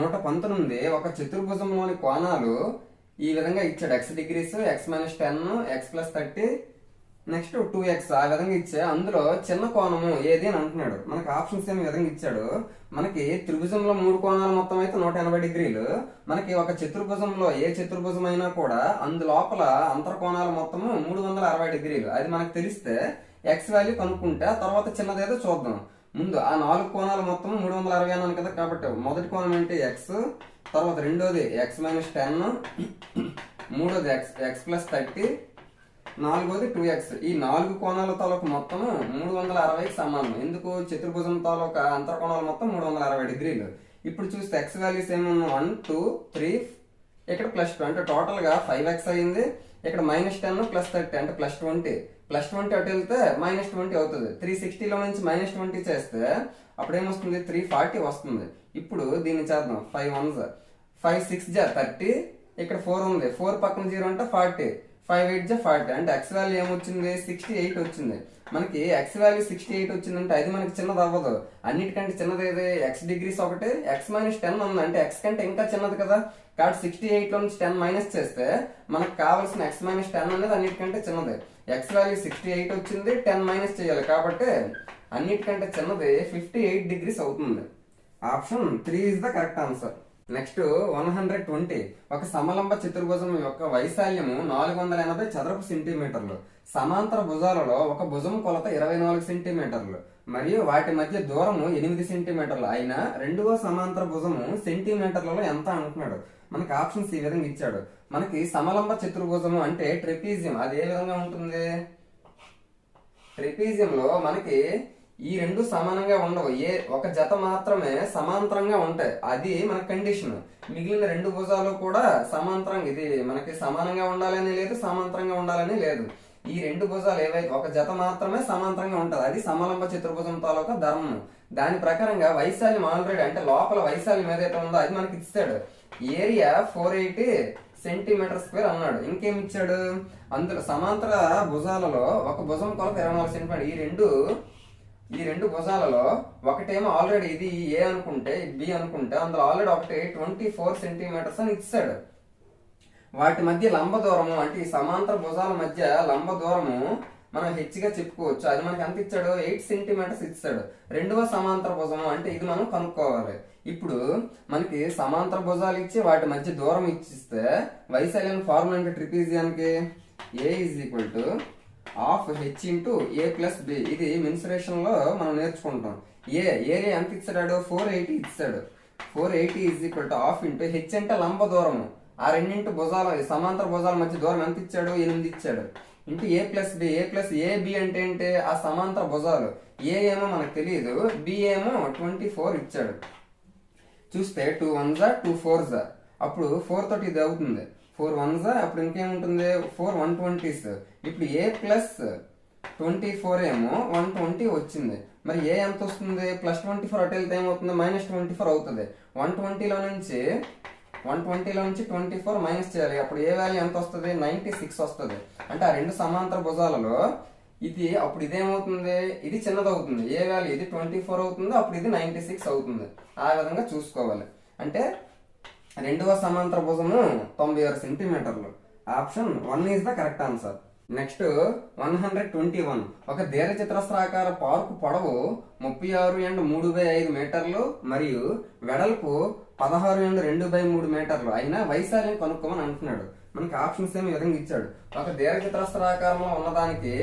119, ఒక చతుర్భుజంలోని కోణాలు ఈ విధంగా ఇచ్చాడు. x degrees, x - 10, x + 30, next 2x. ఆ విధంగా ఇచ్చే అందులో చిన్న కోణము ఏది అని అంటున్నాడు. మనకి ఆప్షన్స్ ఏమి విధంగా ఇచ్చాడు, మనకి త్రిభుజంలో 3 కోణాలు మొత్తం అయితే 180 డిగ్రీలు. మనకి ఒక చతుర్భుజంలో ఏ చతుర్భుజం అయినా కూడా అందులోపల అంతర్కోణాలు మొత్తము 360 డిగ్రీలు. అది మనకు తెలిస్తే x వాల్యూ కనుక్కుంటే ఆ తర్వాత చిన్నదేదో చూద్దాం. ముందు ఆ 4 కోణాలు మొత్తం 360 అన్నాను కదా. కాబట్టి మొదటి కోణం ఏంటి, x, తర్వాత రెండోది x - 10, మూడోది x + 30, నాలుగోది 2x. ఈ 4 కోణాల తాలూకు మొత్తం 360కి సమానం. ఎందుకు, చతుర్భుజం తాలూకా అంతర్కోణాలు మొత్తం 360 డిగ్రీలు. ఇప్పుడు చూస్తే x వాల్యూస్ ఏమన్నా 1 2 3, ఇక్కడ +2 అంటే టోటల్ గా 5x అయింది. ఇక్కడ -10 + 30 అంటే +20. +20 అటు వెళ్తే -20 అవుతుంది. 360 లో నుంచి -20 చేస్తే అప్పుడు ఏమొస్తుంది, 340 వస్తుంది. ఇప్పుడు దీన్ని చేద్దాం. 5 1s 5 6 30, ఇక్కడ 4 ఉంది, 4 పక్కన 0 అంటే 40, 5 8 40 అంటే x వాల్యూ ఏమొచ్చింది, 68 వచ్చింది. మనకి ఎక్స్ వాల్యూ 68 వచ్చిందంటే అది మనకి చిన్నది అవ్వదు. అన్నిటికంటే చిన్నది ఏది? ఎక్స్ డిగ్రీస్ ఒకటి, ఎక్స్ మైనస్ 10 ఉంది అంటే ఎక్స్ కంటే ఇంకా చిన్నది కదా. కాబట్టి 68 లో నుంచి 10 మైనస్ చేస్తే మనకు కావాల్సిన ఎక్స్ మైనస్ 10 అనేది అన్నిటికంటే చిన్నది. ఎక్స్ వాల్యూ 68 వచ్చింది, 10 మైనస్ చేయాలి కాబట్టి అన్నిటికంటే చిన్నది 58 డిగ్రీస్ అవుతుంది. Option 3 is the correct answer. Next 120. ఒక సమలంబ చతుర్భుజం యొక్క వైశాల్యము 480 చదరపు సెంటీమీటర్లు. సమాంతర భుజాలలో ఒక భుజం కొలత 24 సెంటీమీటర్లు మరియు వాటి మధ్య దూరము 8 సెంటీమీటర్లు అయినా రెండవ సమాంతర భుజము సెంటీమీటర్లలో ఎంత అంటున్నాడు. మనకి ఆప్షన్స్ ఈ విధంగా ఇచ్చాడు. మనకి సమలంబ చతుర్భుజము అంటే ట్రెపీజియం, అది ఏ విధంగా ఉంటుంది? ట్రెపీజియం లో మనకి ఈ రెండు సమానంగా ఉండవు, ఒక జత మాత్రమే సమాంతరంగా ఉంటాయి. అది మన కండిషన్. మిగిలిన రెండు భుజాలు కూడా సమాంతరంగా, ఇది మనకి సమానంగా ఉండాలని లేదు, సమాంతరంగా ఉండాలని లేదు. ఈ రెండు భుజాలు ఏవైతే ఒక జత మాత్రమే సమాంతరంగా ఉంటది, అది సమలంబ చతుర్భుజం తాలూకా ధర్మం. దాని ప్రకారంగా వైశాల్యం ఆల్రెడీ అంటే లోపల వైశాల్యం ఏదైతే ఉందో అది మనకి ఇస్తాడు. ఏరియా 480 సెంటీమీటర్ స్క్వేర్ అన్నాడు. ఇంకేం ఇచ్చాడు? అందులో సమాంతర భుజాలలో ఒక భుజం కొలత 24 సెంటీమీటర్. ఈ రెండు భుజాలలో ఒకటేమో ఆల్రెడీ ఇది ఏ అనుకుంటే బి అనుకుంటే అందులో ఆల్రెడీ ఒకటి 24 సెంటీమీటర్స్ అని ఇచ్చాడు. వాటి మధ్య లంబ దూరము అంటే ఈ సమాంతర భుజాల మధ్య లంబ దూరము మనం హెచ్గా చెప్పుకోవచ్చు. అది మనకి ఎంత ఇచ్చాడు? 8 సెంటీమీటర్స్ ఇచ్చాడు. రెండవ సమాంతర భుజము అంటే ఇది మనం కనుక్కోవాలి. ఇప్పుడు మనకి సమాంతర భుజాలు ఇచ్చి వాటి మధ్య దూరం ఇచ్చిస్తే వైశాల్యం ఫార్ములా అంటే ట్రిపీజియానికి A is equal to half H into A plus B. ఇది మెన్సురేషన్ లో మనం నేర్చుకుంటాం. ఏరియా ఎంత ఇచ్చాడు? 480 ఇచ్చాడు. 480 is equal to half into H అంటే లంబ దూరము. ఆ రెండింటి భుజాల సమాంతర భుజాల మధ్య దూరం ఎంత ఇచ్చాడు? 8 ఇచ్చాడు. Into A plus B. A plus A B అంటే ఏంటి? ఆ సమాంతర భుజాలు. ఏ ఏమో మనకు తెలియదు, బి ఏమో 24 ఇచ్చాడు. చూస్తే 2 1s 2 4s, అప్పుడు 4 తోటి ఇది అవుతుంది. 4 1s, అప్పుడు ఇంకేముంటుంది? 4 120s. ఇప్పుడు ఏ ప్లస్ 24 ఏమో 120 వచ్చింది. మరి ఏ ఎంత వస్తుంది? ప్లస్ 24 అటు వెళ్తే ఏమవుతుంది? మైనస్ 24 అవుతుంది. 120లో నుంచి 24 మైనస్ చేయాలి. అప్పుడు ఏ వాల్యూ ఎంత వస్తుంది? 96 వస్తుంది. అంటే ఆ రెండు సమాంతర భుజాలలో ఇది అప్పుడు ఇదేమవుతుంది? ఇది చిన్నదవుతుంది. ఏ వాల్యూ? ఇది 24 అవుతుంది, అప్పుడు ఇది 96 అవుతుంది. ఆ విధంగా చూసుకోవాలి. అంటే రెండవ సమాంతర భుజము 96 సెంటీమీటర్లు. Option 1 is the correct answer. Next 121. ఒక దీర్ఘచతురస్రాకార పార్కు పొడవు 36.3/5 మీటర్లు మరియు వెడల్పు 16.2/3 మీటర్లు అయినా వైశాల్యం కనుక్కోమని అంటున్నాడు. మనకి ఆప్షన్స్ ఏమి విధంగా ఇచ్చాడు. ఒక దీర్ఘచతురస్రాకారంలో ఉన్నదానికి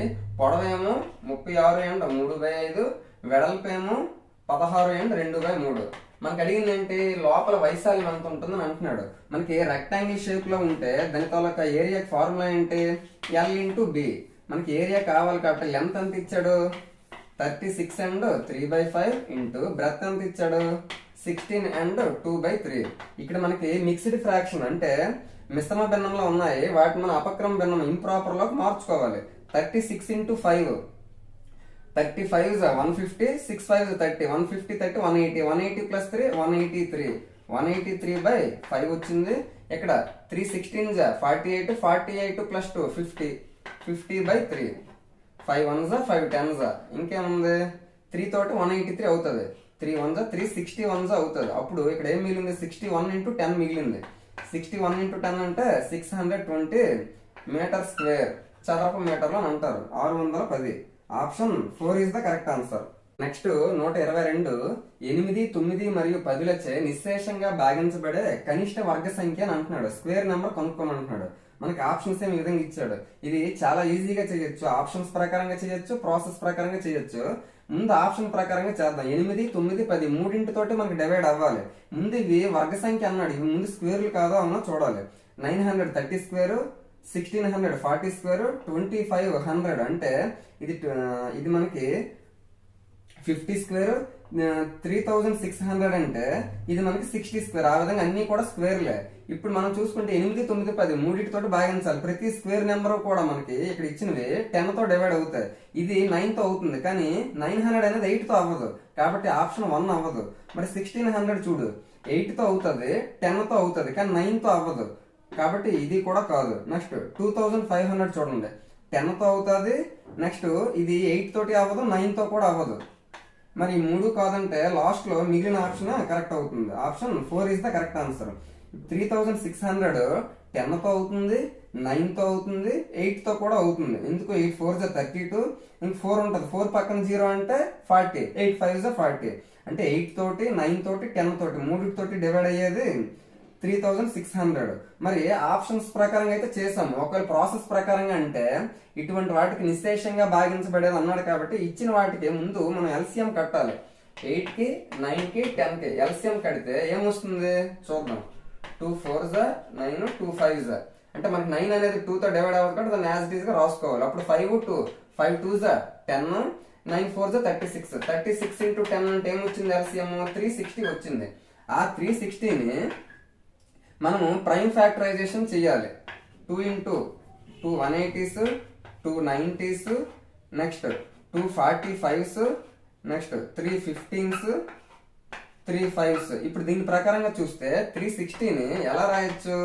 పొడవేమో 36.3/5, వెడల్పేమో 16.2/3. మనకి అడిగింది ఏంటి? లోపల వైశాల్యం ఎంత ఉంటుందని అంటున్నాడు. మనకి రెక్టాంగిల్ షేప్ లో ఉంటే దాని తాలూకా ఏరియా ఫార్ములా ఏంటి? L into B. మనకి ఏరియా కావాలి కాబట్టి లెంత్ ఎంత ఇచ్చాడు? 36 and 3/5 ఇంటూ బ్రెత్ ఎంత ఇచ్చాడు? 16 and 2/3. ఇక్కడ మనకి మిక్స్డ్ ఫ్రాక్షన్ అంటే మిశ్రమ భిన్నంలో ఉన్నాయి, వాటిని మనం అపక్రమ భిన్నం ఇంప్రాపర్ లోకి మార్చుకోవాలి. 36 into 5, 35 is 150, 6 5 is 30, 150 30 180, 180 plus 3 183, 183/5 వచ్చింది. ఇక్కడ 3 16 48, 48 plus 2 50, 50/3, 5 1s 5 10s. ఇంకేముంది? 3 తోటి 183 అవుతుంది. 3 1s 361s అవుతుంది. అప్పుడు ఇక్కడ ఏం మిగిలింది? 61 into 10 మిగిలింది. 61 into 10 అంటే 620 మీటర్ స్క్వేర్, చదరపు మీటర్లు అని అంటారు. 610. Option 4 is the correct answer. Next 122. 8, 9 మరియు 10లచే నిశ్శేషంగా భాగించబడే కనిష్ట వర్గ సంఖ్య అని అంటున్నాడు. స్క్వేర్ నెంబర్ కనుక్కోమంటున్నాడు. మనకి ఆప్షన్స్ ఏమి విధంగా ఇచ్చాడు. ఇది చాలా ఈజీగా చేయొచ్చు. ఆప్షన్స్ ప్రకారంగా చేయొచ్చు, ప్రాసెస్ ప్రకారంగా చేయొచ్చు. ముందు ఆప్షన్ ప్రకారంగా చేద్దాం. 8, 9, 10 మూడింటితోటి మనకి డివైడ్ అవ్వాలి. ముందు ఇవి వర్గ సంఖ్య అన్నాడు, ఇవి ముందు స్క్వేర్లు కాదో అన్నా చూడాలి. 930 స్క్వేర్, 1640 స్క్వేర్, 2500 అంటే ఇది మనకి 50 స్క్వేర్, 3600 అంటే ఇది మనకి 60 స్క్వేర్. ఆ విధంగా అన్ని కూడా స్క్వేర్లే. ఇప్పుడు మనం చూసుకుంటే 8, 9, 10 మూడింటితో భాగించాలి. ప్రతి స్క్వేర్ నెంబర్ కూడా మనకి ఇక్కడ ఇచ్చినవి 10 తో డివైడ్ అవుతాయి. ఇది 9 తో అవుతుంది, కానీ 900 అనేది 8 తో అవ్వదు. కాబట్టి ఆప్షన్ 1 అవ్వదు. మరి 1600 చూడు, 8 తో అవుతుంది, 10 తో అవుతుంది, కానీ 9 తో అవ్వదు. కాబట్టి ఇది కూడా కాదు. నెక్స్ట్ 2500 చూడండి. 10తో అవుతుంది, నెక్స్ట్ ఇది 8 తోటి అవ్వదు, 9తో కూడా అవ్వదు. మరి ఈ 3 కాదంటే లాస్ట్ లో మిగిలిన ఆప్షన్ కరెక్ట్ అవుతుంది. Option 4 is the correct answer. 3600 10తో అవుతుంది, 9తో అవుతుంది, 8తో కూడా అవుతుంది. ఎందుకు 8 4 32, ఇంక 4 ఉంటుంది, 4 పక్కన 0 అంటే 40, 8 5 40. అంటే 8 తోటి, 9 తోటి, 10 తోటి, 3 తోటి డివైడ్ అయ్యేది 3600. మరి ఆప్షన్స్ ప్రకారంగా అయితే చేసాము. ఒకవేళ ప్రాసెస్ ప్రకారంగా అంటే ఇటువంటి వాటికి నిశ్శేషంగా భాగించబడేది అన్నాడు కాబట్టి ఇచ్చిన వాటికి ముందు మనం ఎల్సిఎం కట్టాలి. 8కి 9కి 10కి ఎల్సిఎం కడితే ఏమొస్తుంది చూద్దాం. 2 4s 9, 2 5s. అంటే మనకి 9 అనేది 2తో డివైడ్ అవ్వదు కాబట్టి దాన్ని యాజ్ ఇట్ ఈస్ గా రాసుకోవాలి. అప్పుడు 5 2, 5 2s 10, 9 4s 36. 36 ఇంటూ 10 అంటే ఏమొచ్చింది ఎల్సిఎం? 360 వచ్చింది. ఆ 360ని మనము ప్రైమ్ ఫ్యాక్టరైజేషన్ చేయాలి. 2 into 2 180s, 2 90s, next 2 45s, next 3 15s, 3 5s. ఇప్పుడు దీని ప్రకారంగా చూస్తే 360ని ఎలా రాయొచ్చు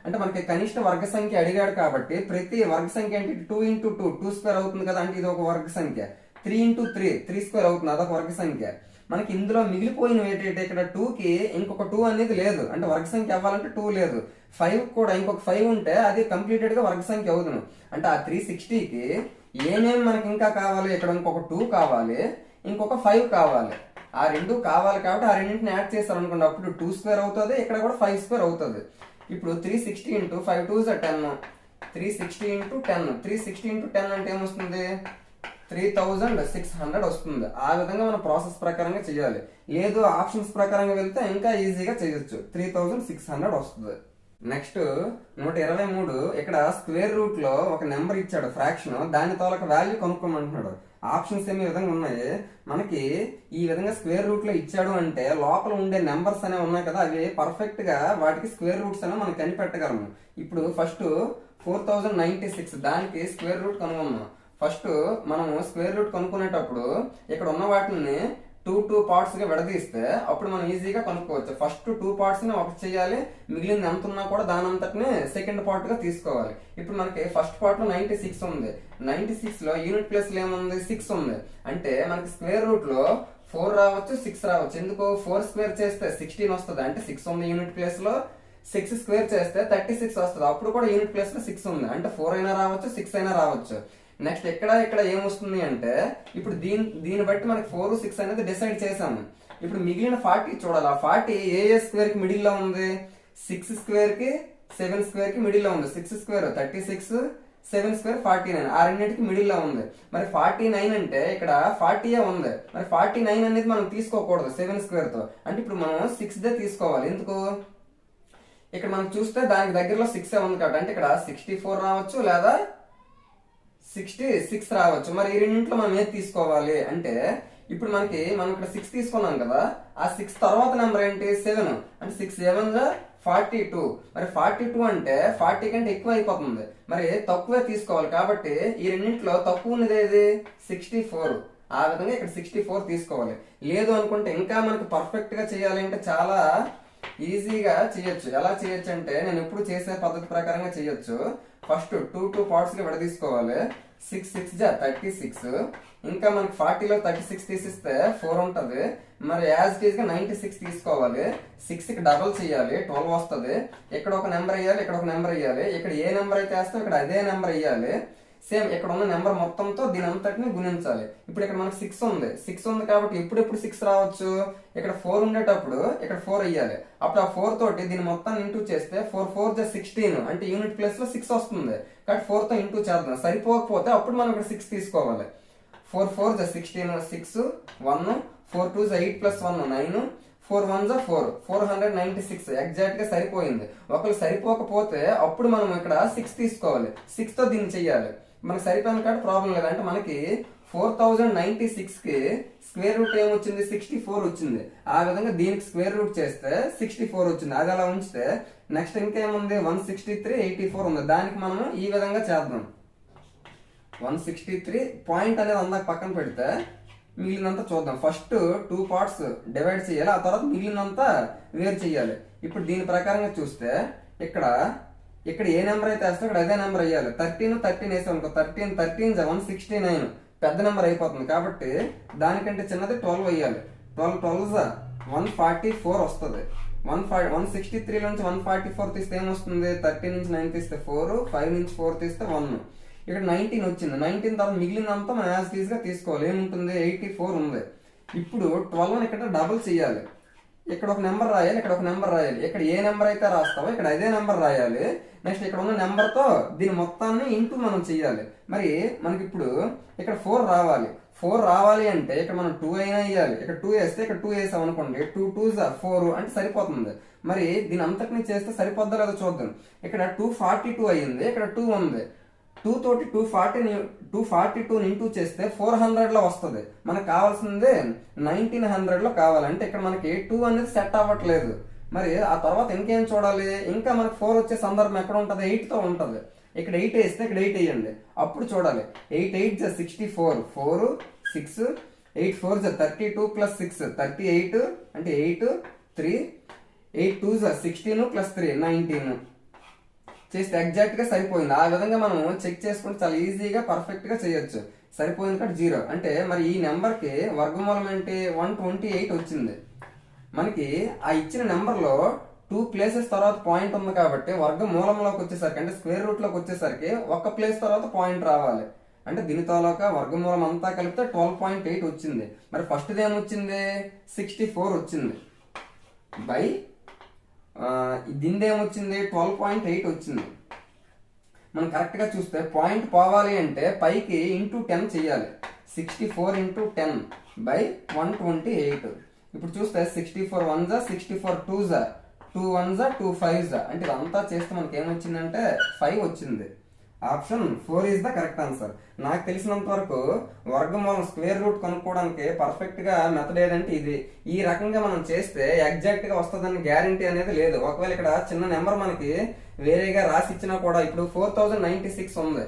అంటే మనకి కనిష్ట వర్గ సంఖ్య అడిగాడు కాబట్టి ప్రతి వర్గ సంఖ్య అంటే 2 ఇంటూ 2 2 స్క్వేర్ అవుతుంది కదా, అంటే ఇది ఒక వర్గ సంఖ్య. 3 ఇంటూ 3 3 స్క్వేర్ అవుతుంది, అదొక వర్గ సంఖ్య. మనకి ఇందులో మిగిలిపోయిన ఏంటంటే ఇక్కడ 2కి ఇంకొక 2 అనేది లేదు, అంటే వర్గ సంఖ్య అవ్వాలంటే 2 లేదు. 5 కూడా ఇంకొక 5 ఉంటే అది కంప్లీటెడ్ గా వర్గ సంఖ్య అవుతుంది. అంటే ఆ 360కి ఏమేమి మనకి ఇంకా కావాలి, ఇక్కడ ఇంకొక 2 కావాలి, ఇంకొక 5 కావాలి. ఆ 2 కావాలి కాబట్టి ఆ రెండింటిని యాడ్ చేస్తారు అనుకోండి, అప్పుడు 2 స్క్వేర్ అవుతుంది, ఇక్కడ కూడా 5 స్క్వేర్ అవుతుంది. ఇప్పుడు 360 ఇంటూ 5 2s 10, 360 ఇంటూ 10, 360 ఇంటూ 10 అంటే ఏమొస్తుంది 3600 వస్తుంది. ఆ విధంగా మనం ప్రాసెస్ ప్రకారంగా చేయాలి. లేదు ఆప్షన్స్ ప్రకారంగా వెళ్తే ఇంకా ఈజీగా చేయొచ్చు. 3600 వస్తుంది. నెక్స్ట్ 123 ఇక్కడ స్క్వేర్ రూట్ లో ఒక నెంబర్ ఇచ్చాడు ఫ్రాక్షన్, దాని తాలూకు వాల్యూ కనుక్కోమంటున్నాడు. ఆప్షన్స్ ఏమి విధంగా ఉన్నాయి మనకి. ఈ విధంగా స్క్వేర్ రూట్ లో ఇచ్చాడు అంటే లోపల ఉండే నెంబర్స్ అనేవి ఉన్నాయి కదా, అవి పర్ఫెక్ట్ గా వాటికి స్క్వేర్ రూట్స్ అనేవి మనం కనిపెట్టగలము. ఇప్పుడు ఫస్ట్ 4096 దానికి స్క్వేర్ రూట్ కనుగొన్నాం. ఫస్ట్ మనము స్క్వేర్ రూట్ కనుక్కునేటప్పుడు ఇక్కడ ఉన్న వాటిని 2 పార్ట్స్ గా విడదీస్తే అప్పుడు మనం ఈజీగా కనుక్కోవచ్చు. ఫస్ట్ 2 పార్ట్స్ ని ఒకటి చేయాలి, మిగిలింది ఎంత ఉన్నా కూడా దాని అంతటిని సెకండ్ పార్ట్ గా తీసుకోవాలి. ఇప్పుడు మనకి ఫస్ట్ పార్ట్ లో 96 ఉంది. 96 లో యూనిట్ ప్లేస్ లో ఏముంది 6 ఉంది. అంటే మనకి స్క్వేర్ రూట్ లో 4 రావచ్చు, 6 రావచ్చు. ఎందుకు 4 స్క్వేర్ చేస్తే 16 వస్తుంది, అంటే 6 ఉంది యూనిట్ ప్లేస్ లో. 6 స్క్వేర్ చేస్తే 36 వస్తుంది, అప్పుడు కూడా యూనిట్ ప్లేస్ లో 6 ఉంది. అంటే 4 అయినా రావచ్చు, 6 అయినా రావచ్చు. నెక్స్ట్ ఇక్కడ ఏమొస్తుంది అంటే ఇప్పుడు దీన్ని బట్టి మనకి 4 6 అనేది డిసైడ్ చేసాము. ఇప్పుడు మిగిలిన 40 చూడాలి. ఆ 40 ఏ స్క్వేర్ కి మిడిల్ లో ఉంది, 6 స్క్వేర్ కి 7 స్క్వేర్ కి మిడిల్ లో ఉంది. 6 స్క్వేర్ 36, 7 స్క్వేర్ 49, ఆ రెండింటికి మిడిల్ లో ఉంది. మరి 49 అంటే ఇక్కడ 40 ఉంది. మరి 49 అనేది మనం తీసుకోకూడదు 7 స్క్వేర్ తో, అంటే ఇప్పుడు మనం 6 దే తీసుకోవాలి. ఎందుకు ఇక్కడ మనం చూస్తే దానికి దగ్గరలో 6 ఉంది కాబట్టి, అంటే ఇక్కడ 64 రావచ్చు లేదా 66 రావచ్చు. మరి ఈ రెండింటిలో మనం ఏది తీసుకోవాలి అంటే ఇప్పుడు మనం ఇక్కడ 6 తీసుకున్నాం కదా, ఆ 6 తర్వాత నెంబర్ ఏంటి 7, అంటే 6 7 42. మరి 42 అంటే 40 కంటే ఎక్కువ అయిపోతుంది, మరి తక్కువే తీసుకోవాలి. కాబట్టి ఈ రెండింటిలో తక్కువ ఉన్నది ఏది 64. ఆ విధంగా ఇక్కడ 64 తీసుకోవాలి. లేదు అనుకుంటే ఇంకా మనకు పర్ఫెక్ట్ గా చేయాలి అంటే చాలా ఈజీగా చేయొచ్చు. ఎలా చేయొచ్చు అంటే నేను ఎప్పుడు చేసే పద్ధతి ప్రకారంగా చేయొచ్చు. ఫస్ట్ 2 పార్ట్స్ గా విడదీసుకోవాలి. 6 6 36, ఇంకా మనకి 40లో 36 తీసిస్తే 4 ఉంటది. మరి యాజ్ ఇట్ ఈస్ గా 96 తీసుకోవాలి. 6 కి డబల్ చేయాలి, 12 వస్తుంది. ఇక్కడ ఒక నెంబర్ వేయాలి, ఇక్కడ ఒక నెంబర్ వేయాలి. ఇక్కడ ఏ నెంబర్ అయితే వేస్తాం ఇక్కడ అదే నెంబర్ వేయాలి. సేమ్ ఇక్కడ ఉన్న నెంబర్ మొత్తంతో దీని అంతటిని గుణించాలి. ఇప్పుడు ఇక్కడ మనకి 6 ఉంది. 6 ఉంది కాబట్టి ఎప్పుడు 6 రావచ్చు, ఇక్కడ 4 ఉండేటప్పుడు ఇక్కడ 4 వేయాలి. అప్పుడు ఆ 4 తోటి దీని మొత్తాన్ని ఇంటూ చేస్తే 4 4 16, అంటే యూనిట్ ప్లేస్ లో 6 వస్తుంది. కాబట్టి 4 తో ఇంటూ చేద్దాం. సరిపోకపోతే అప్పుడు మనం ఇక్కడ 6 తీసుకోవాలి. 4 4 16, 6 1, 4 2 8 + 1 9, 4 1 4, 496 ఎగ్జాక్ట్ గా సరిపోయింది. ఒకవేళ సరిపోకపోతే అప్పుడు మనం ఇక్కడ 6 తీసుకోవాలి. 6 తో దీన్ని చెయ్యాలి. మనకి సరిపోయిన కాదు ప్రాబ్లం లేదు. అంటే మనకి 4096 కి స్క్వేర్ రూట్ ఏమొచ్చింది 64 వచ్చింది. ఆ విధంగా దీనికి స్క్వేర్ రూట్ చేస్తే 64 వచ్చింది. అది అలా ఉంచితే నెక్స్ట్ ఇంకేముంది 163 84 ఉంది. దానికి మనం ఈ విధంగా చేద్దాం. 163 పాయింట్ అనేది అందాక పక్కన పెడితే మిగిలినంతా చూద్దాం. ఫస్ట్ 2 పార్ట్స్ డివైడ్ చేయాలి, ఆ తర్వాత మిగిలినంతా వేరు చేయాలి. ఇప్పుడు దీని ప్రకారంగా చూస్తే ఇక్కడ ఇక్కడ ఏ నెంబర్ అయితే వేస్తే ఇక్కడ అదే నెంబర్ వేయాలి. 13 వేసాం అనుకో, 13 169 పెద్ద నెంబర్ అయిపోతుంది. కాబట్టి దానికంటే చిన్నది 12 వేయాలి. 12 144 వస్తుంది. 163 నుంచి 144 తీస్తే ఏమొస్తుంది? 30 నుంచి 9 తీస్తే 4, 5 నుంచి 4 తీస్తే 1. ఇక్కడ 19 వచ్చింది. 19 తర్వాత మిగిలినంతా మనం యాజ్ టీజ్ గా తీసుకోవాలి. ఏముంటుంది? 84 ఉంది. ఇప్పుడు 12 ఇక్కడ డబుల్ చేయాలి. ఇక్కడ ఒక నెంబర్ రాయాలి, ఇక్కడ ఒక నెంబర్ రాయాలి. ఇక్కడ ఏ నెంబర్ అయితే రాస్తావో ఇక్కడ అదే నెంబర్ రాయాలి. నెక్స్ట్ ఇక్కడ ఉన్న నెంబర్ తో దీని మొత్తాన్ని ఇంటూ మనం చేయాలి. మరి మనకి ఇప్పుడు ఇక్కడ 4 రావాలి. 4 రావాలి అంటే ఇక్కడ మనం 2 అయినా వేయాలి. ఇక్కడ 2 వేస్తే ఇక్కడ 2 వేసాం అనుకోండి, 2 2s 4 అంటే సరిపోతుంది. మరి దీని అంతటిని చేస్తే సరిపోద్దా లేదో చూద్దాం. ఇక్కడ 242 అయ్యింది, ఇక్కడ 2 ఉంది. 2 తోటి 242 ఇంటూ చేస్తే 400 లో వస్తుంది. మనకు కావాల్సిందే 1900 లో కావాలి. అంటే ఇక్కడ మనకి 2 అనేది సెట్ అవ్వట్లేదు. మరి ఆ తర్వాత ఇంకేం చూడాలి? ఇంకా మనకు 4 వచ్చే సందర్భం ఎక్కడ ఉంటుంది? 8 తో ఉంటుంది. ఇక్కడ 8 వేస్తే ఇక్కడ 8 వేయండి, అప్పుడు చూడాలి. 8 8 64, 4 6, 8 4 32 ప్లస్ 6 38 అంటే 8 3, 8 2 16 ప్లస్ 3 19 చేస్తే ఎగ్జాక్ట్ గా సరిపోయింది. ఆ విధంగా మనం చెక్ చేసుకుంటే చాలా ఈజీగా పర్ఫెక్ట్ గా చేయొచ్చు. సరిపోయింది కాబట్టి 0. అంటే మరి ఈ నెంబర్ కి వర్గమూలం ఏంటి? 128 వచ్చింది. మనకి ఆ ఇచ్చిన నెంబర్ లో 2 ప్లేసెస్ తర్వాత పాయింట్ ఉంది కాబట్టి వర్గమూలంలోకి వచ్చేసరికి అంటే స్క్వేర్ రూట్ లోకి వచ్చేసరికి ఒక ప్లేస్ తర్వాత పాయింట్ రావాలి. అంటే దీని తాలూకా వర్గమూలం అంతా కలిపితే 12.8 వచ్చింది. మరి ఫస్ట్ ఏమొచ్చింది? 64 వచ్చింది. బై దీని ఏమొచ్చింది? 12.8 వచ్చింది. మనం కరెక్ట్ గా చూస్తే పాయింట్ పోవాలి అంటే పైకి ఇంటూ 10 చెయ్యాలి. 64 ఇంటూ 10 బై 128. ఇప్పుడు చూస్తే 64 1 64 2 2 1 2 5 అంటే ఇదంతా చేస్తే మనకి ఏమొచ్చిందంటే 5 వచ్చింది. Option 4 is the correct answer. నాకు తెలిసినంత వరకు వర్గమూలం స్క్వేర్ రూట్ కనుక్కోవడానికి పర్ఫెక్ట్ గా మెథడ్ ఏదంటే ఇది. ఈ రకంగా మనం చేస్తే ఎగ్జాక్ట్ గా వస్తుందని గ్యారంటీ అనేది లేదు. ఒకవేళ ఇక్కడ చిన్న నెంబర్ మనకి వేరేగా రాసి ఇచ్చినా కూడా ఇప్పుడు 4096 ఉంది.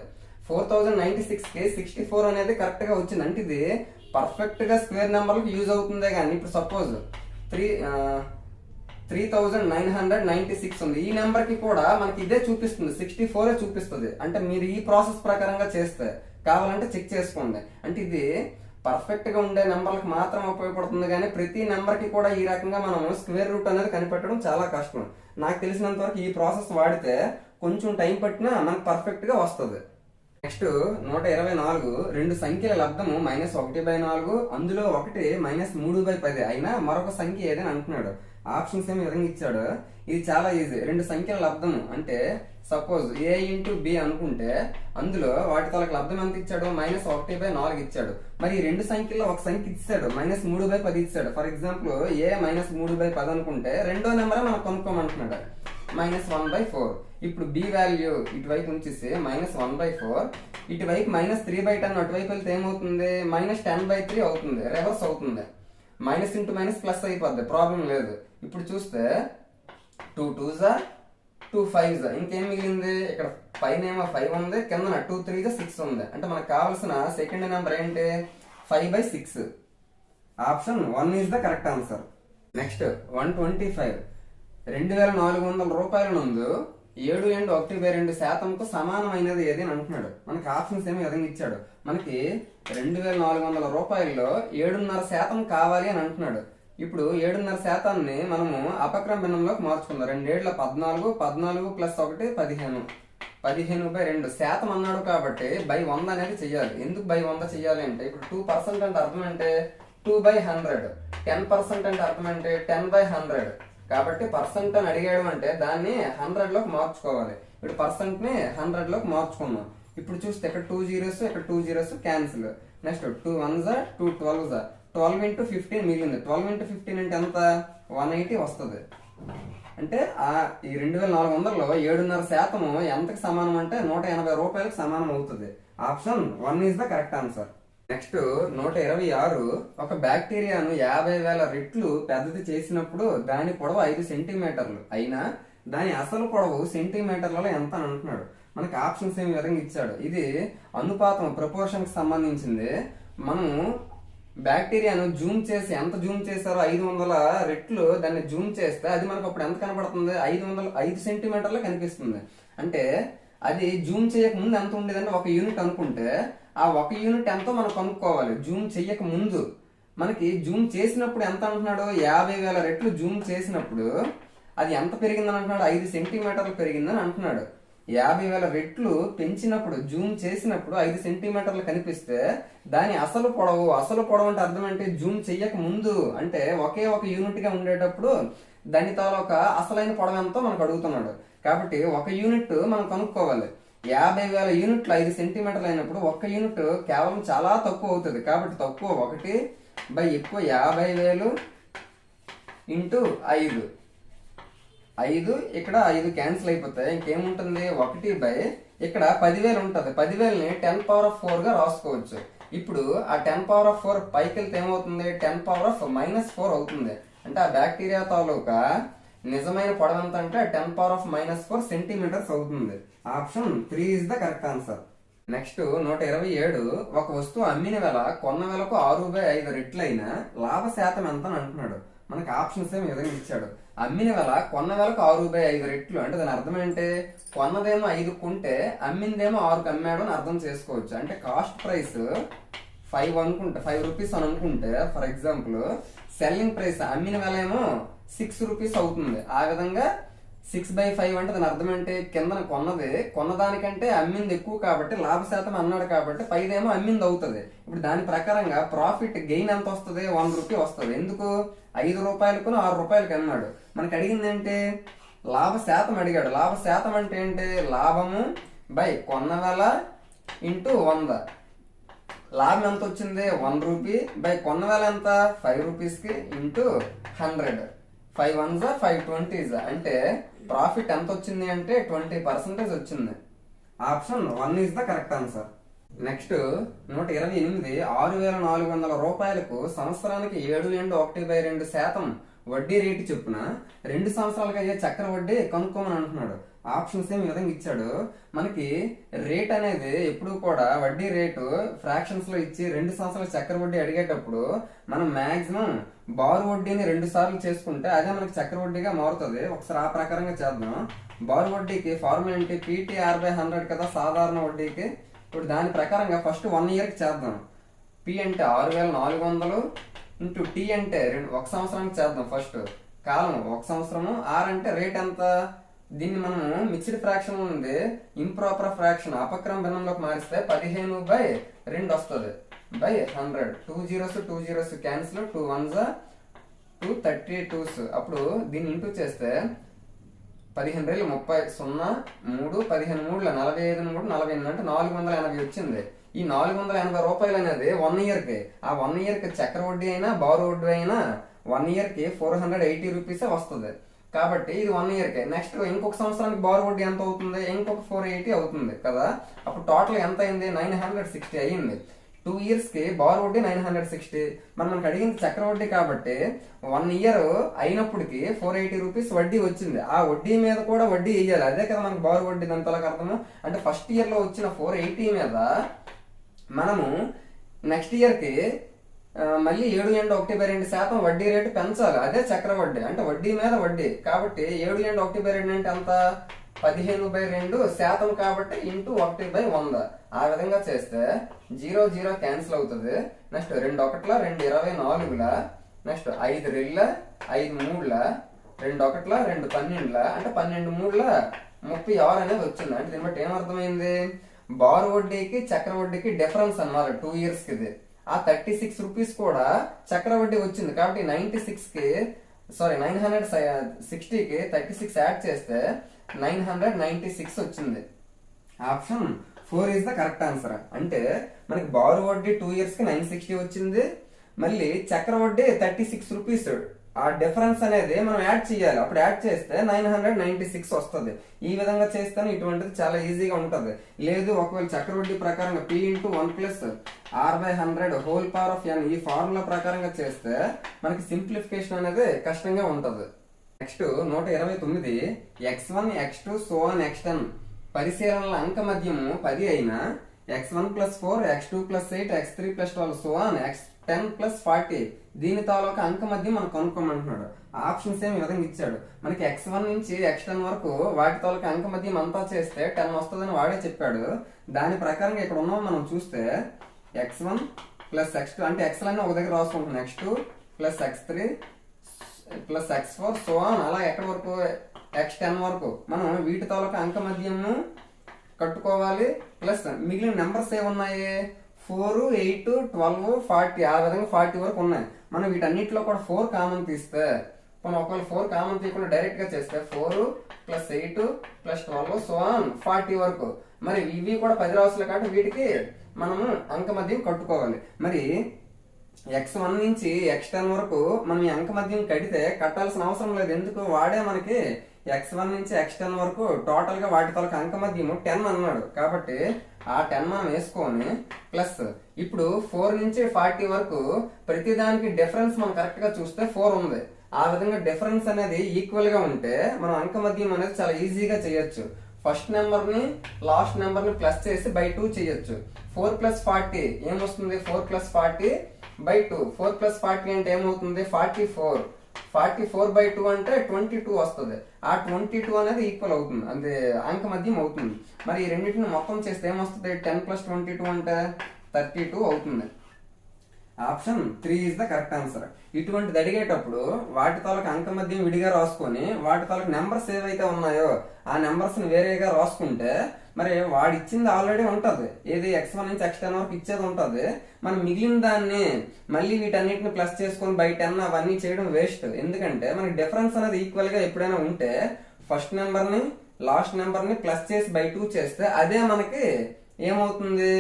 4096 కి 64 అనేది కరెక్ట్ గా వచ్చింది. అంటే ఇది పర్ఫెక్ట్ గా స్క్వేర్ నెంబర్లకు యూజ్ అవుతుందే కానీ ఇప్పుడు సపోజ్ 3996 ఉంది. ఈ నెంబర్ కి కూడా మనకి ఇదే చూపిస్తుంది, 64 చూపిస్తుంది. అంటే మీరు ఈ ప్రాసెస్ ప్రకారంగా చేస్తే కావాలంటే చెక్ చేసుకోండి. అంటే ఇది పర్ఫెక్ట్ గా ఉండే నెంబర్లకు మాత్రం ఉపయోగపడుతుంది కానీ ప్రతి నెంబర్ కి కూడా ఈ రకంగా మనం స్క్వేర్ రూట్ అనేది కనిపెట్టడం చాలా కష్టం. నాకు తెలిసినంత వరకు ఈ ప్రాసెస్ వాడితే కొంచెం టైం పట్టినా మనకు పర్ఫెక్ట్ గా వస్తుంది. నెక్స్ట్ 124 రెండు సంఖ్యల లబ్ధము -1/4, అందులో ఒకటి -3/10 అయినా మరొక సంఖ్య ఏదని అంటున్నాడు. ఆప్షన్స్ ఏమి విధంగా ఇచ్చాడు. ఇది చాలా ఈజీ. రెండు సంఖ్యల లబ్ధము అంటే సపోజ్ A ఇంటూ B అనుకుంటే అందులో వాటి తలకు లబ్ధం ఎంత ఇచ్చాడు? -1/4 ఇచ్చాడు. మరి ఈ రెండు సంఖ్యల్లో ఒక సంఖ్య ఇచ్చాడు -3/10 ఇచ్చాడు. ఫర్ ఎగ్జాంపుల్ A -3/10 అనుకుంటే రెండో నెంబరే మనం కనుక్కోమంటున్నాడు -1/4. ఇప్పుడు B వాల్యూ ఇటువైపు ఉంచేసి -1/4, ఇటువైపు -3/10 అటువైపు వెళ్తే ఏమవుతుంది? -10/3 అవుతుంది. రివర్స్ అవుతుంది. మైనస్ ఇంటూ మైనస్ ప్లస్ అయిపోద్ది, ప్రాబ్లం లేదు. ఇప్పుడు చూస్తే 2 2s 2 5s ఇంకేం మిగిలింది? ఇక్కడ పైన ఏమో 5 ఉంది, కింద 2 3s 6 ఉంది. అంటే మనకు కావాల్సిన సెకండ్ నెంబర్ ఏంటి? 5/6. Option 1 is the correct answer. Next 125 2400 రూపాయల నందు 7.1/2% సమానమైనది ఏది అని అంటున్నాడు. మనకి ఆప్షన్స్ ఏమి విధంగా ఇచ్చాడు. మనకి 2400 రూపాయల్లో 7.5% కావాలి అని అంటున్నాడు. ఇప్పుడు 7.5% మనము అపక్రమ భిన్నంలోకి మార్చుకుందాం. 2 14, 14 ప్లస్ 1 15, 15/2 అన్నాడు. కాబట్టి బై 100 అనేది చెయ్యాలి. ఎందుకు బై 100 చెయ్యాలి అంటే ఇప్పుడు 2% అంటే అర్థం అంటే 2/100, 10% అంటే అర్థం అంటే 10/100. కాబట్టి పర్సెంట్ అని అడిగాడు అంటే దాన్ని 100 లోకి మార్చుకోవాలి. ఇప్పుడు పర్సెంట్ ని 100 లోకి మార్చుకున్నాం. ఇప్పుడు చూస్తే ఇక్కడ 2 zeros, ఇక్కడ 2 zeros cancel. Next 2 1s 2 12s 12 into 15 మిగిలింది. 12 ఇంటూ 15 అంటే ఎంత? 180 వస్తుంది. అంటే ఈ 2400లో 7.5% ఎంతకు సమానం అంటే 180 రూపాయలకు సమానం అవుతుంది. Option 1 is the correct answer. Next 126 ఒక బ్యాక్టీరియాను 50,000 రెట్లు పెద్దది చేసినప్పుడు దాని పొడవు 5 సెంటీమీటర్లు అయినా దాని అసలు పొడవు సెంటీమీటర్లలో ఎంత అని అంటున్నాడు. మనకి ఆప్షన్స్ ఏమి విధంగా ఇచ్చాడు. ఇది అనుపాతం ప్రపోర్షన్ కి సంబంధించింది. మనము బ్యాక్టీరియాను జూమ్ చేసి ఎంత జూమ్ చేశారో 500 రెట్లు దాన్ని జూమ్ చేస్తే అది మనకు అప్పుడు ఎంత కనబడుతుంది? 5 సెంటీమీటర్లు కనిపిస్తుంది. అంటే అది జూమ్ చేయక ముందు ఎంత ఉండేదంటే 1 యూనిట్ అనుకుంటే ఆ 1 యూనిట్ ఎంతో మనం కనుక్కోవాలి. జూమ్ చెయ్యక ముందు మనకి జూమ్ చేసినప్పుడు ఎంత అంటున్నాడు, 50,000 రెట్లు జూమ్ చేసినప్పుడు అది ఎంత పెరిగిందని అంటున్నాడు, 5 సెంటీమీటర్లు పెరిగిందని అంటున్నాడు. 50,000 రెట్లు పెంచినప్పుడు జూమ్ చేసినప్పుడు 5 సెంటీమీటర్లు కనిపిస్తే దాని అసలు పొడవు అంటే అర్థం అంటే జూమ్ చెయ్యక ముందు అంటే ఒకే 1 యూనిట్ గా ఉండేటప్పుడు దాని తాలూకా అసలైన పొడవు ఎంతో మనకు అడుగుతున్నాడు. కాబట్టి 1 యూనిట్ మనం కనుక్కోవాలి. 50,000 యూనిట్లు 5 సెంటీమీటర్లు అయినప్పుడు 1 యూనిట్ కేవలం చాలా తక్కువ అవుతుంది. కాబట్టి తక్కువ 1 బై ఎక్కువ 50,000 ఇంటూ 5. 5 ఇక్కడ 5 క్యాన్సిల్ అయిపోతాయి. ఇంకేముంటుంది 1 బై ఇక్కడ 10,000 ఉంటుంది. 10,000ని 10⁴ గా రాసుకోవచ్చు. ఇప్పుడు ఆ 10⁴ పైకి వెళ్తే ఏమవుతుంది, 10⁻⁻4 అవుతుంది. అంటే ఆ బ్యాక్టీరియా తాలూకా నిజమైన పొడవు ఎంత అంటే 10⁻⁻4 సెంటీమీటర్స్ అవుతుంది. Option 3 is the correct answer. Next 127. ఒక వస్తువు అమ్మిన వేళ కొన్న వేలకు 6/5 రెట్లయిన లాభ శాతం ఎంత అని అంటున్నాడు. మనకి ఆప్షన్స్ ఏమి విధంగా ఇచ్చాడు. అమ్మిన వేళ కొన్న వేలకు 6/5 రెట్లు అంటే దాని అర్థం ఏంటి, కొన్నదేమో 5 కొంటే అమ్మిందేమో 6కి అమ్మాడు అని అర్థం చేసుకోవచ్చు. అంటే కాస్ట్ ప్రైస్ 5 అనుకుంటే 5 రూపీస్ అని అనుకుంటే ఫర్ ఎగ్జాంపుల్ సెల్లింగ్ ప్రైస్ అమ్మిన వేళ ఏమో 6 రూపీస్ అవుతుంది. ఆ విధంగా 6/5 అంటే దాని అర్థం ఏంటి, కింద కొన్నదానికంటే అమ్మింది ఎక్కువ కాబట్టి లాభ శాతం అన్నాడు కాబట్టి 5 ఏమో అమ్మింది అవుతుంది. ఇప్పుడు దాని ప్రకారంగా ప్రాఫిట్ గెయిన్ ఎంత వస్తుంది, 1 రూపీ వస్తుంది. ఎందుకు 5 రూపాయలకు 6 రూపాయలకి అన్నాడు. మనకి అడిగింది ఏంటి, లాభ శాతం అడిగాడు. లాభ శాతం అంటే ఏంటి, లాభము బై కొన్న వేల ఇంటూ 100. లాభం ఎంత వచ్చింది 1 రూపీ బై కొన్న వేల ఎంత 5 రూపీస్కి ఇంటూ 100. 5 1s 5 20s అంటే ప్రాఫిట్ ఎంత వచ్చింది అంటే 20% వచ్చింది. Option 1 is the correct answer. Next 128. 6,400 రూపాయలకు సంవత్సరానికి 7.1/2% వడ్డీ రేటు చొప్పున 2 సంవత్సరాలకు అయ్యే చక్ర వడ్డీ కనుక్కోమని అంటున్నాడు. ఆప్షన్స్ ఏమి విధంగా ఇచ్చాడు. మనకి రేట్ అనేది ఎప్పుడు కూడా వడ్డీ రేటు ఫ్రాక్షన్స్ లో ఇచ్చి 2 సంవత్సరాల చక్ర వడ్డీ అడిగేటప్పుడు మనం మాక్సిమం బారు వడ్డీని 2 సార్లు చేసుకుంటే అదే మనకి చక్ర వడ్డీగా మారుతుంది. ఒకసారి ఆ ప్రకారంగా చేద్దాం. బారు వడ్డీకి ఫార్ములా ఏంటి, PTR/100 కదా సాధారణ వడ్డీకి. ఇప్పుడు దాని ప్రకారంగా ఫస్ట్ 1 ఇయర్కి చేద్దాం. P అంటే 6,400 ఇంటూ T అంటే 1 సంవత్సరానికి చేద్దాం. ఫస్ట్ కాలం 1 సంవత్సరము. R అంటే రేట్ ఎంత, దీన్ని మనము మిక్స్డ్ ఫ్రాక్షన్ ఉంది ఇంప్రాపర్ ఫ్రాక్షన్ అపక్రమ భిన్నంలోకి మారిస్తే 15/2 వస్తుంది by 100. 2 zeros 2 zeros cancel, 2 1s 2 32s. అప్పుడు దీన్ని ఇంటూ చేస్తే 15 3 0 3 15 3 45 3 48 అంటే 480 వచ్చింది. ఈ 480 రూపాయలు అనేది 1 ఇయర్కి. ఆ 1 ఇయర్కి చక్ర వడ్డీ అయినా బారు వడ్డీ అయినా 1 ఇయర్కి 480 రూపీసే వస్తుంది. కాబట్టి ఇది 1 ఇయర్కే. నెక్స్ట్ ఇంకొక సంవత్సరానికి బారు వడ్డీ ఎంత అవుతుంది, ఇంకొక 480 అవుతుంది కదా. అప్పుడు టోటల్ ఎంత అయింది, 960 అయ్యింది. 2 ఇయర్స్కి బారు వడ్డీ 960. మనకు అడిగింది చక్ర వడ్డీ కాబట్టి 1 ఇయర్ అయినప్పటికి 480 రూపీస్ వడ్డీ వచ్చింది. ఆ వడ్డీ మీద కూడా వడ్డీ వేయాలి. అదే కదా మనకు బారు వడ్డీ దాంతలోకి అర్థము. అంటే ఫస్ట్ ఇయర్ లో వచ్చిన 480 మీద మనము నెక్స్ట్ ఇయర్కి మళ్ళీ 7.1/2% వడ్డీ రేటు పెంచాలి. అదే చక్ర వడ్డీ అంటే వడ్డీ మీద వడ్డీ. కాబట్టి 7.1/2 అంటే ఎంత, 15/2% కాబట్టి ఇంటూ 1/100. ఆ విధంగా చేస్తే 0 0 క్యాన్సిల్ అవుతుంది. నెక్స్ట్ 2 1 2 24 నెక్స్ట్ 5 2 5 3 2 1 2 12 అంటే 12 3 36 అనేది వచ్చింది. అంటే దీన్ని బట్టి ఏమర్థమైంది, బారు వడ్డీకి చక్ర వడ్డీకి డిఫరెన్స్ అన్నమాట 2 ఇయర్స్ కి. ఆ 36 రూపీస్ కూడా చక్ర వడ్డీ వచ్చింది. కాబట్టి 960కి 36 యాడ్ చేస్తే 996 వచ్చింది. Option 4 is the correct answer. అంటే మనకి బారు వడ్డీ 2 ఇయర్స్ కి 960 వచ్చింది. మళ్ళీ చక్ర వడ్డీ 36 రూపీస్. ఆ డిఫరెన్స్ అనేది మనం యాడ్ చేయాలి. అప్పుడు యాడ్ చేస్తే 996 వస్తుంది. ఈ విధంగా చేస్తేనే ఇటువంటిది చాలా ఈజీగా ఉంటుంది. లేదు ఒకవేళ చక్ర వడ్డీ ప్రకారంగా P × 1 + R/100 whole power of n ఈ ఫార్ములా ప్రకారంగా చేస్తే మనకి సింప్లిఫికేషన్ అనేది కష్టంగా ఉంటుంది. Next 129. x1 x2 so on xn పరిశీలనల అంక మధ్యము 10 అయినా x1 + 4 x2 + 8 x3 + 12 so on 10 plus 40 దీని తాలూకా అంక మధ్య మనం కనుక్కోమంటున్నాడు. ఆప్షన్స్ ఏమి విధంగా ఇచ్చాడు. మనకి x1 నుంచి x10 వరకు వాటి తాలూకా అంక మధ్యం అంతా చేస్తే 10 వస్తుందని వాడే చెప్పాడు. దాని ప్రకారంగా ఇక్కడ ఉన్నాం మనం చూస్తే x1 ప్లస్ x2 అంటే x అన్నీ ఒక దగ్గర రాసుకుంటున్నాం. x2 plus x3 plus x4 so on అలా ఎక్కడి వరకు x10 వరకు మనం వీటి తాలూకా అంక మధ్యము కట్టుకోవాలి. ప్లస్ మిగిలిన నెంబర్స్ ఏమున్నాయి 4, 8, 12, 40 ఆ విధంగా 40 వరకు ఉన్నాయి. మనం వీటన్నిటిలో కూడా 4 కామన్ తీస్తే మనం ఒకవేళ 4 కామన్ తీయకుండా డైరెక్ట్ గా చేస్తే 4 ప్లస్ 8 ప్లస్ 12 సో ఆన్ 40 వరకు. మరి ఇవి కూడా 10 రాసులు కాబట్టి వీటికి మనము అంక మధ్యం కట్టుకోవాలి. మరి x1 నుంచి x10 వరకు మనం ఈ అంక మధ్యం కడితే కట్టాల్సిన అవసరం లేదు. ఎందుకు వాడే మనకి x1 నుంచి x10 వరకు టోటల్ గా వాటి తాలూకా అంక మధ్యము 10 అన్నాడు. కాబట్టి ఆ 10 మనం వేసుకొని ప్లస్ ఇప్పుడు 4 నుంచి 40 వరకు ప్రతిదానికి డిఫరెన్స్ మనం కరెక్ట్ గా చూస్తే 4 ఉంది. ఆ విధంగా డిఫరెన్స్ అనేది ఈక్వల్ గా ఉంటే మనం అంక మధ్యం అనేది చాలా ఈజీగా చేయొచ్చు. ఫస్ట్ నెంబర్ ని లాస్ట్ నెంబర్ ని ప్లస్ చేసి బై 2 చేయొచ్చు. 4 ప్లస్ 40 ఏమొస్తుంది 4 ప్లస్ 40 బై 2. 4 ప్లస్ 40 అంటే ఏమవుతుంది 44. 44 బై 2 అంటే 22 వస్తుంది. ఆ 22 అనేది ఈక్వల్ అవుతుంది, అంటే అంక మధ్యం అవుతుంది. మరి ఈ రెండింటిని మొత్తం చేస్తే ఏమొస్తుంది 10 ప్లస్ 22 అంటే 32 అవుతుంది. Option 3 is the correct answer. ఇటువంటిది అడిగేటప్పుడు వాటి తాలూకు అంక మధ్యం విడిగా రాసుకొని వాటి తాలూకు నెంబర్స్ ఏవైతే ఉన్నాయో ఆ నెంబర్స్ ని వేరేగా రాసుకుంటే మరి వాడు ఇచ్చింది ఆల్రెడీ ఉంటది. ఏది x1 నుంచి x10 వరకు ఇచ్చేది ఉంటది. మనం మిగిలిన దాన్ని మళ్ళీ వీటన్నిటిని ప్లస్ చేసుకొని బై 10 అవన్నీ చేయడం వేస్ట్. ఎందుకంటే మనకి డిఫరెన్స్ అనేది ఈక్వల్ గా ఎప్పుడైనా ఉంటే ఫస్ట్ నెంబర్ ని లాస్ట్ నెంబర్ ని ప్లస్ చేసి బై 2 చేస్తే అదే మనకి ఏమవుతుంది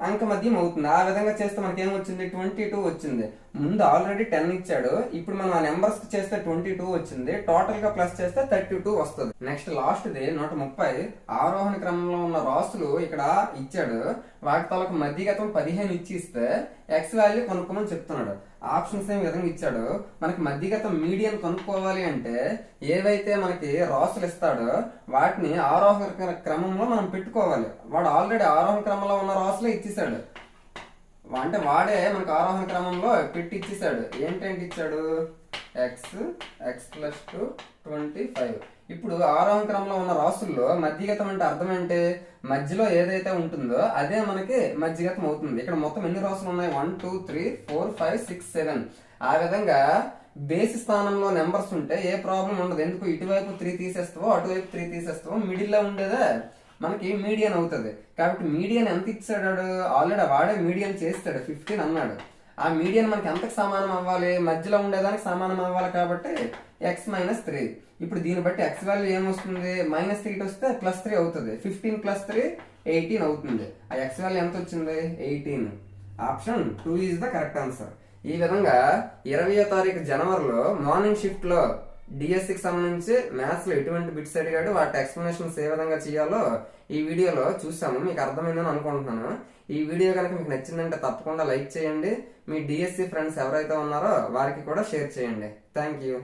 అంక మధ్యం అవుతుంది. ఆ విధంగా చేస్తే మనకి ఏమొచ్చింది 22 వచ్చింది. ముందు ఆల్రెడీ 10 ఇచ్చాడు, ఇప్పుడు మనం ఆ నెంబర్స్ చేస్తే 22 వచ్చింది. టోటల్ గా ప్లస్ చేస్తే 32 వస్తుంది. నెక్స్ట్ లాస్ట్ ది 130 ఆరోహణ క్రమంలో ఉన్న రాసులు ఇక్కడ ఇచ్చాడు. వాటి తాలూకు మధ్యగతం 15 ఇచ్చిస్తే ఎక్స్ వాల్యూ కనుక్కోమని చెప్తున్నాడు. ఆప్షన్స్ ఏమి విధంగా ఇచ్చాడు. మనకి మధ్యగతం మీడియన్ కనుక్కోవాలి అంటే ఏవైతే మనకి రాసులు ఇస్తాడో వాటిని ఆరోహణ క్రమంలో మనం పెట్టుకోవాలి. వాడు ఆల్రెడీ ఆరోహణ క్రమంలో ఉన్న రాసులే ఇచ్చేసాడు. అంటే వాడే మనకు ఆరోహణ క్రమంలో పెట్టి ఇచ్చేసాడు. ఏంటంటే ఇచ్చాడు x ప్లస్ 2 25. ఇప్పుడు ఆరోహణ క్రమంలో ఉన్న రాసుల్లో మధ్యగతం అంటే అర్థం ఏంటి మధ్యలో ఏదైతే ఉంటుందో అదే మనకి మధ్యగతం అవుతుంది. ఇక్కడ మొత్తం ఎన్ని రాసులు ఉన్నాయి 1 2 3 4 5 6 7. ఆ విధంగా బేసి స్థానంలో నెంబర్స్ ఉంటే ఏ ప్రాబ్లం ఉండదు. ఎందుకు ఇటువైపు 3 తీసేస్తావో అటువైపు 3 తీసేస్తావో మిడిల్ లో ఉండేదే మనకి మీడియన్ అవుతుంది. కాబట్టి మీడియన్ ఎంత ఇచ్చాడు ఆల్రెడీ వాడే మీడియన్ చేస్తాడు 15 అన్నాడు. ఆ మీడియన్ మనకి ఎంతకు సమానం అవ్వాలి మధ్యలో ఉండేదానికి సమానం అవ్వాలి. కాబట్టి x-3. ఇప్పుడు దీన్ని బట్టి x వాల్యూ ఏమొస్తుంది -3 వస్తే +3 అవుతుంది. 15 + 3 18 అవుతుంది. ఆ x వాల్యూ ఎంత వచ్చింది 18. Option 2 is the correct answer. ఈ విధంగా 20వ తారీఖు జనవరిలో మార్నింగ్ షిఫ్ట్ లో డిఎస్సికి సంబంధించి మ్యాథ్స్ లో ఎటువంటి బిట్స్ అడిగాడు వాటి ఎక్స్ప్లెనేషన్స్ ఏ విధంగా చేయాలో ఈ వీడియోలో చూసాము. మీకు అర్థమైందని అనుకుంటున్నాను. ఈ వీడియో కనుక మీకు నచ్చిందంటే తప్పకుండా లైక్ చేయండి. మీ డిఎస్సి ఫ్రెండ్స్ ఎవరైతే ఉన్నారో వారికి కూడా షేర్ చేయండి. Thank you.